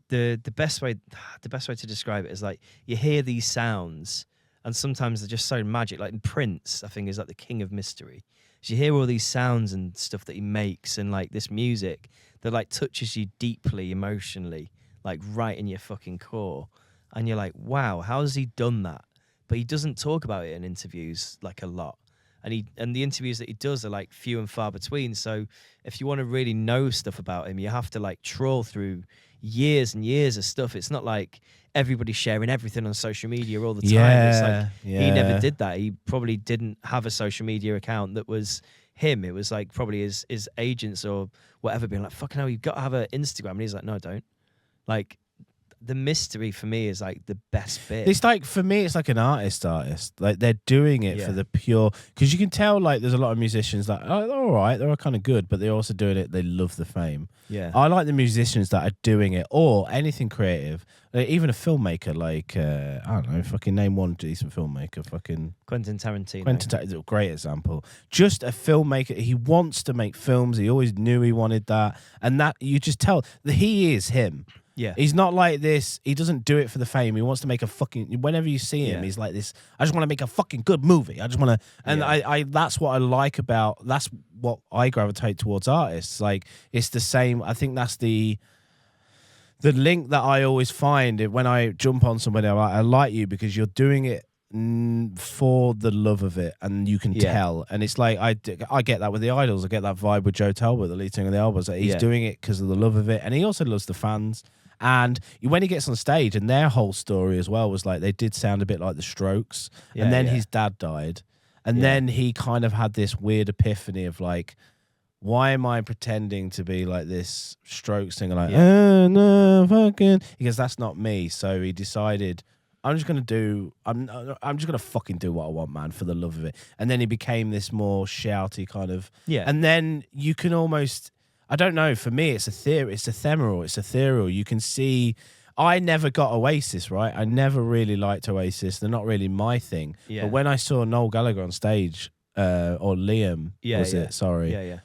the best way to describe it is like you hear these sounds and sometimes they're just so magic. Like Prince, I think, is like the king of mystery. So you hear all these sounds and stuff that he makes and like this music that like touches you deeply emotionally, like right in your fucking core. And you're like, wow, how has he done that? But he doesn't talk about it in interviews like a lot. And the interviews that he does are like few and far between. So if you want to really know stuff about him, you have to like trawl through years and years of stuff. It's not like everybody's sharing everything on social media all the time. It's like he never did that. He probably didn't have a social media account that was him. It was like probably his agents or whatever being like, fucking hell, you've got to have an Instagram. And he's like, no, I don't. Like, the mystery for me is like the best bit. It's like, for me, it's like an artist. Like they're doing it for the pure, because you can tell like there's a lot of musicians that they're all right, they're kind of good, but they're also doing it. They love the fame. Yeah. I like the musicians that are doing it, or anything creative. Like, even a filmmaker, like I don't know, fucking name one decent filmmaker. Fucking Quentin Tarantino. Quentin Tarantino is a great example. Just a filmmaker. He wants to make films. He always knew he wanted that, and that you just tell that he is him. Yeah. He's not like this. He doesn't do it for the fame. He wants to make a fucking. Whenever you see him, he's like this. I just want to make a fucking good movie. I just want to. And I that's what I like about. That's what I gravitate towards artists. Like, it's the same. I think that's the link that I always find when I jump on somebody. I like you because you're doing it for the love of it, and you can tell. And it's like I get that with the Idols. I get that vibe with Joe Talbot, the lead singer of the Idols. He's doing it because of the love of it, and he also loves the fans. And when he gets on stage, and their whole story as well was like they did sound a bit like the Strokes, and then his dad died, and then he kind of had this weird epiphany of like, why am I pretending to be like this Strokes singer? Like, oh no, fucking. He goes, that's not me. So he decided, I'm just gonna fucking do what I want, man, for the love of it. And then he became this more shouty kind of. Yeah. And then you can almost, I don't know. For me, it's ephemeral. It's ethereal. You can see. I never got Oasis, right? I never really liked Oasis. They're not really my thing. Yeah. But when I saw Noel Gallagher on stage, or Liam, it? Sorry. Yeah.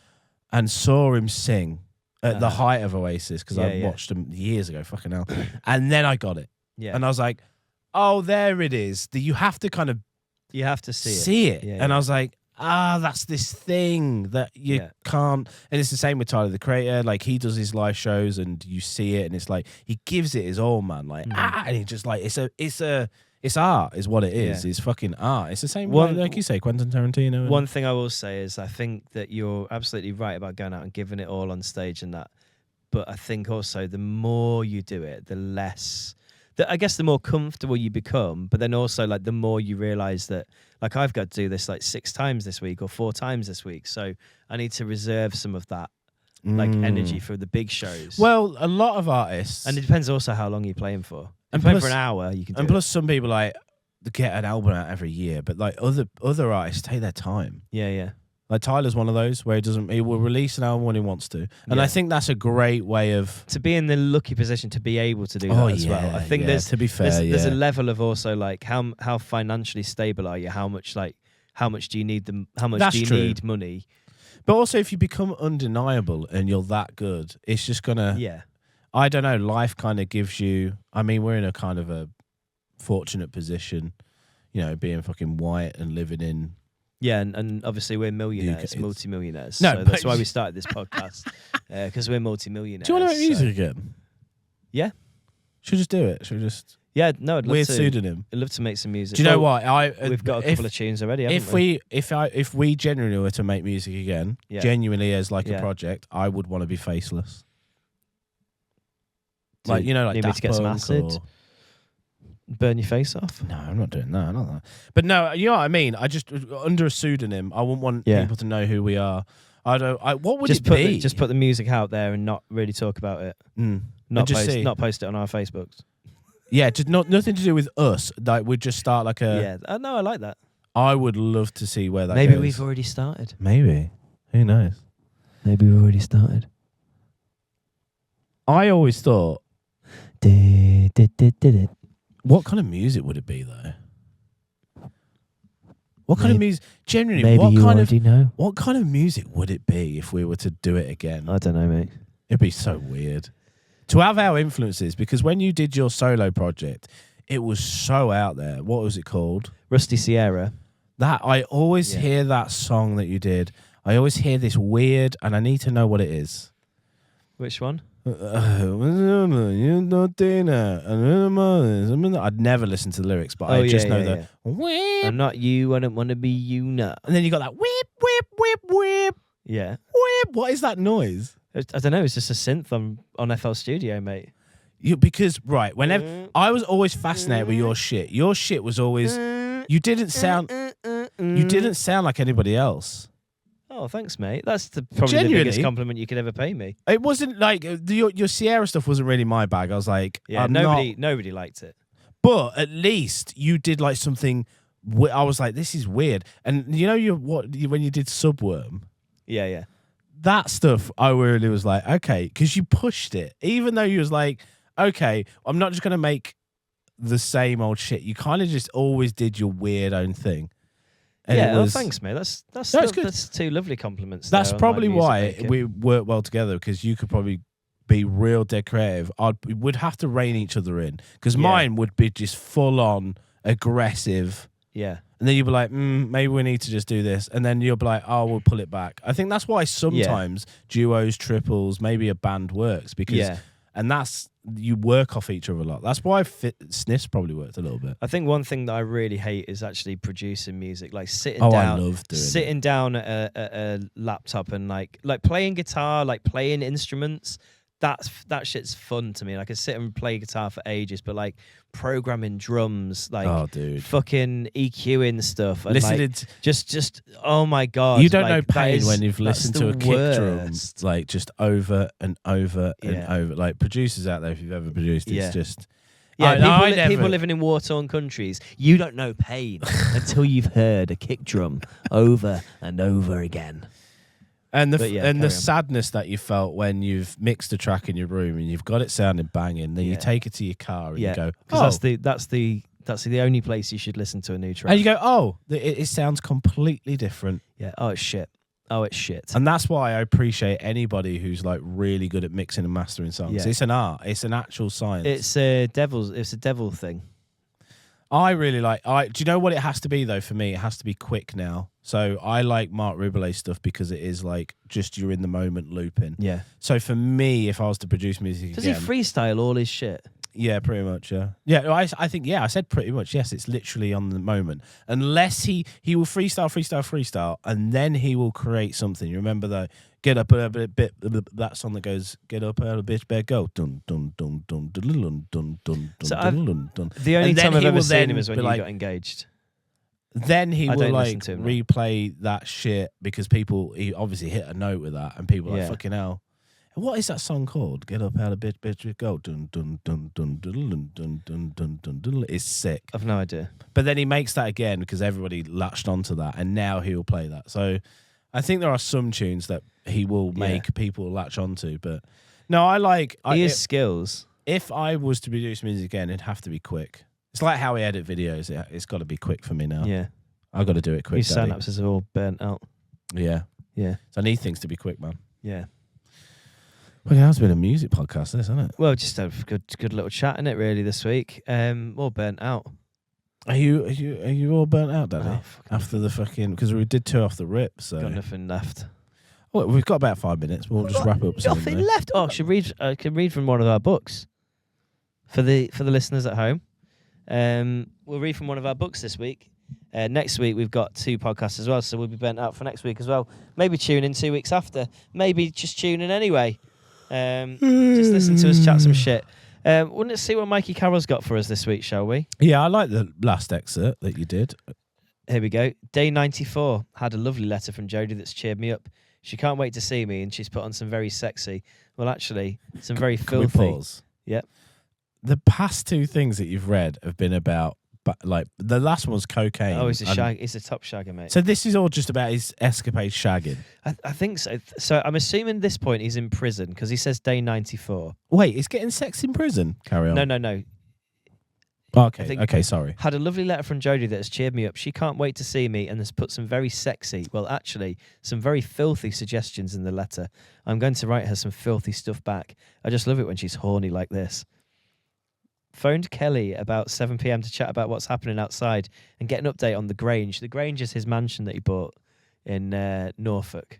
And saw him sing at the height of Oasis, because I Yeah. watched them years ago, fucking hell. And then I got it. Yeah. And I was like, oh, there it is. You have to kind of You have to see it. see it. Yeah, And yeah. I was like, that's this thing that you can't. And it's the same with Tyler, the Creator. Like, he does his live shows and you see it, and it's like he gives it his all, man. Like, and he just like, it's It's art, is what it is. Yeah. It's fucking art. It's the same One- way, like you say, Quentin Tarantino. And One thing I will say is I think that you're absolutely right about going out and giving it all on stage and that. But I think also the more you do it, the less... I guess the more comfortable you become, but then also like the more you realise that like I've got to do this like 6 times this week or 4 times this week. So I need to reserve some of that like energy for the big shows. Well, a lot of artists... And it depends also how long you're playing for. If And you're playing plus- for an hour, you can do And plus, some people like get an album out every year, but like other artists take their time. it. Yeah. Like Tyler's one of those where he will release an album when he wants to, and Yeah. I think that's a great way of. To be in the lucky position to be able to do that as well. I think to be fair, there's a level of also like how financially stable are you? How much do you need them? How much That's do you true. need money? But also, if you become undeniable and you're that good, it's just gonna. Yeah. I don't know. Life kind of gives you. I mean, we're in a kind of a fortunate position, being fucking white and living in. Yeah, and obviously we're millionaires, it's- multi-millionaires. No, so but- that's why we started this podcast, because we're multi-millionaires. Do you want to make so- music again? Yeah. Should we just do it? Should we just Yeah, no, I'd love weird to. pseudonym? I'd love to make some music. Do you know Well, what? We've got a couple of tunes already, haven't if we genuinely were to make music again, Yeah. genuinely as like Yeah. a project, I would want to be faceless. Do Like you like need me Daft to get some Punk acid? or- Burn your face off? No, I'm not doing that. Not that. But no, you know what I mean. I just under a pseudonym. I wouldn't want Yeah. people to know who we are. I don't. What would Just it be? just put the music out there and not really talk about it. Mm. Not And just post, see. not post it on our Facebooks. Yeah, just nothing to do with us. Like we'd just start like a. Yeah, no, I like that. I would love to see where that. Maybe goes. we've already started. Maybe. Who knows? Maybe we've already started. I always thought, Did it. what kind of music would it be though? What kind of Maybe- music? Generally, Maybe what you kind of already know. what kind of music would it be if we were to do it again? I don't know, mate. It'd be so weird to have our influences, because when you did your solo project, it was so out there. What was it called? Rusty Sierra. That I always Yeah. hear that song that you did. I always hear this weird, and I need to know what it is. Which one? I'd never listen to the lyrics, but I just know the whip. I'm not you, I don't want to be you now. And then you got that whip, whip, whip, whip, Yeah. whip. What is that noise? I don't know, it's just a synth on FL Studio, mate. Because right, whenever I was always fascinated with your shit. Your shit was always you didn't sound like anybody else. Oh, thanks, mate. That's probably the Genuinely? biggest compliment you could ever pay me. It wasn't like your Sierra stuff wasn't really my bag. I was like, Yeah, I'm nobody liked it. but at least you did like something. I was like, this is weird. And you know when you did Subworm, Yeah. that stuff, I really was like, okay, because you pushed it, even though you was like, okay, I'm not just gonna make the same old shit. You kind of just always did your weird own thing. And yeah, it was, thanks, mate. That's No, it's good. that's 2 lovely compliments. That's there on my probably music why making. we work well together, because you could probably be real dead creative. We'd have to rein each other in, because Yeah. mine would be just full on aggressive. Yeah. And then you'd be like, maybe we need to just do this. And then you'll be like, oh, we'll pull it back. I think that's why sometimes duos, triples, maybe a band works, because, Yeah. and that's, you work off each other a lot. That's why Sniffs probably worked a little bit. I think one thing that I really hate is actually producing music, like sitting Oh, down, I love doing sitting down at a laptop and like playing guitar, like playing instruments. That shit's fun to me. I could sit and play guitar for ages, but like programming drums, like Oh, dude. fucking EQing stuff, and Listening like, to, just oh my god, you don't like, know that pain is- when you've that's listened to a the kick drum worst. like just over and over and Yeah. over. Like producers out there, if you've ever produced, it's Yeah. just Yeah, I people never- living in war-torn countries, you don't know pain until you've heard a kick drum over and over again. And the But yeah, and the carry on. sadness that you felt when you've mixed a track in your room and you've got it sounding banging, then you Yeah. take it to your car and Yeah, you go, because oh. that's the only place you should listen to a new track. And you go, oh, it sounds completely different. Yeah. Oh, it's shit. Oh, it's shit. And that's why I appreciate anybody who's like really good at mixing and mastering songs. Yeah. It's an art. It's an actual science. It's a devil thing. I really like. Do you know what it has to be though? For me, it has to be quick now. So I like Mark Rubelet stuff because it is like just you're in the moment looping. Yeah. So for me, if I was to produce music Does again, he freestyle all his shit? Yeah, pretty much. Yeah, yeah. I think I said pretty much. Yes, it's literally on the moment. Unless he will freestyle, and then he will create something. You remember that? Get up a bit. That song that goes, "Get up a bitch, better go." Dun dun dun dun dun dun dun dun So dun dun dun. The only And then time I've he ever will seen then him is when be you like- got engaged. Then he I will don't like listen to him now. replay that shit because he obviously hit a note with that, and people are like, Yeah. fucking hell. What is that song called? Get up out of bitch, go. Dun dun dun dun dun dun dun dun dun dun dun. It's sick. I've no idea. But then he makes that again because everybody latched onto that, and now he will play that. So I think there are some tunes that he will make people latch onto. But no, He has skills. If I was to produce music again, it'd have to be quick. It's like how we edit videos. It's got to be quick for me now. Yeah. I've got to do it quick. His Daddy. synapses are all burnt out. Yeah. Yeah. So I need things to be quick, man. Yeah. Well, yeah, it's been a music podcast, this, hasn't it? Well, just a good little chat in it really this week. All burnt out. Are you all burnt out, Daddy? Oh, After the fucking, because we did 2 off the rip, so got nothing left. well, we've got about 5 minutes. We'll just wrap up. soon, Nothing though. left. Oh, I can read from one of our books for the listeners at home. We'll read from one of our books this week. Next week we've got 2 podcasts as well, so we'll be burnt out for next week as well. Maybe tune in 2 weeks after. Maybe just tune in anyway. Just listen to us chat some shit. Let's see what Mikey Carroll's got for us this week, shall we? Yeah, I like the last excerpt that you did. Here we go. Day 94. Had a lovely letter from Jodie that's cheered me up. She can't wait to see me, and she's put on some very sexy, well, actually, some very Can we filthy. pause? Yep. The past 2 things that you've read have been about, like, the last one was cocaine. Oh, he's a and- shag. He's a top shagger, mate. So this is all just about his escapade shagging. I think so. So I'm assuming this point he's in prison because he says day 94. Wait, he's getting sex in prison? Carry on. No. Okay, I think- okay, sorry. Had a lovely letter from Jodie that has cheered me up. She can't wait to see me and has put some very sexy, well, actually, some very filthy suggestions in the letter. I'm going to write her some filthy stuff back. I just love it when she's horny like this. Phoned Kelly about 7 p.m. to chat about what's happening outside and get an update on the Grange. The Grange is his mansion that he bought in Norfolk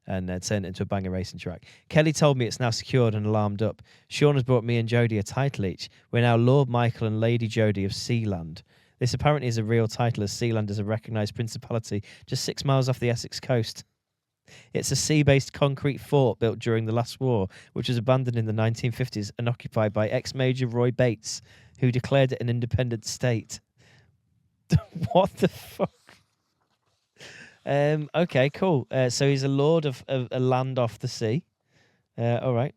and turned it into a banger racing track. Kelly told me it's now secured and alarmed up. Sean has brought me and Jodie a title each. We're now Lord Michael and Lady Jodie of Sealand. This apparently is a real title, as Sealand is a recognised principality just 6 miles off the Essex coast. It's a sea-based concrete fort built during the last war, which was abandoned in the 1950s and occupied by ex-Major Roy Bates, who declared it an independent state. What the fuck? Okay, cool. So he's a lord of a land off the sea. All right.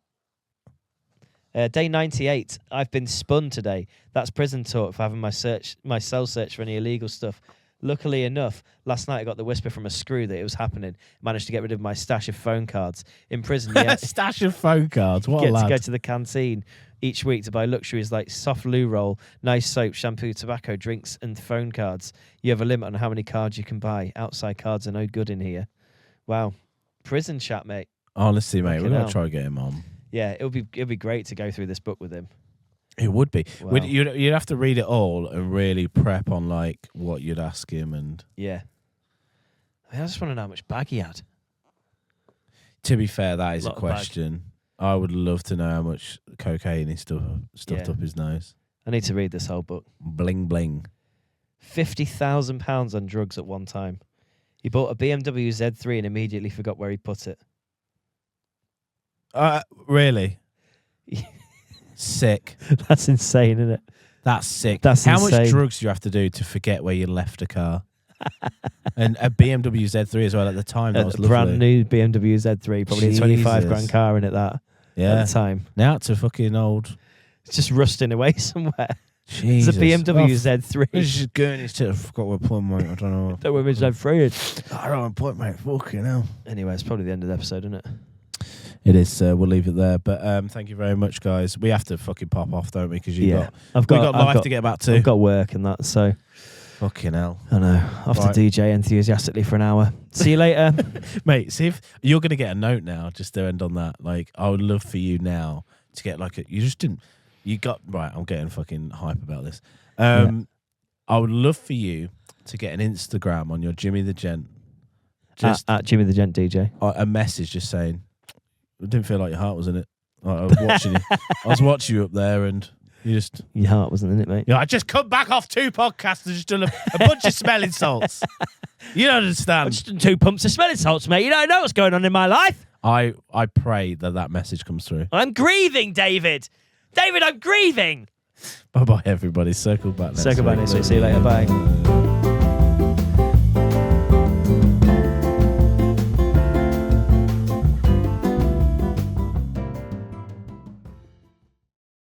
Day 98. I've been spun today. That's prison talk for having my cell search for any illegal stuff. Luckily enough, last night I got the whisper from a screw that it was happening. Managed to get rid of my stash of phone cards. In prison, yeah, Stash of phone cards. What a get to lad. go to the canteen each week to buy luxuries like soft loo roll, nice soap, shampoo, tobacco, drinks, and phone cards. You have a limit on how many cards you can buy. Outside cards are no good in here. Wow, prison chat, mate. Honestly, mate, Fucking we're going hell. to try and get him on. Yeah, it'll be great to go through this book with him. It would be. Wow. You'd have to read it all and really prep on like what you'd ask him. And Yeah. I just want to know how much bag he had. to be fair, that is a Lot of bag. question. I would love to know how much cocaine he stuffed Yeah. up his nose. I need to read this whole book. Bling bling. £50,000 on drugs at one time. He bought a BMW Z3 and immediately forgot where he put it. Really? Sick. That's insane, isn't it? That's sick. That's how much insane. drugs do you have to do to forget where you left a car? And a BMW Z3 as well at the time. That was A lovely. brand new BMW Z3, probably a 25 Jesus. grand car in it. That Yeah. at the time, Now it's a fucking old. it's just rusting away somewhere. Jesus. It's a BMW Z3. It's just Gurney's to forgot what point, mate. I don't know. Don't worry, Z3. I don't know what point, mate. Fucking hell. Anyway, it's probably the end of the episode, isn't it? It is. We'll leave it there. But thank you very much, guys. We have to fucking pop off, don't we? Because we got I've life to get back to. I've got work and that, so Fucking hell. I know. Off Right. to DJ enthusiastically for an hour. See you later. Mate, see if you're going to get a note now, just to end on that. Like, I would love for you now to get like you just didn't, you got, right, I'm getting fucking hype about this. I would love for you to get an Instagram on your Jimmy the Gent. Just At Jimmy the Gent DJ. a message just saying, I didn't feel like your heart was in it. I was watching you. I was watching you up there and You just, Your heart wasn't in it, mate. I just come back off 2 podcasts and just done a bunch of smelling salts. You don't I understand. just done 2 pumps of smelling salts, mate. You don't know what's going on in my life. I pray that message comes through. I'm grieving, David. David, I'm grieving. Bye bye, everybody. Circle back next Circle back week. next week. See you later. Bye.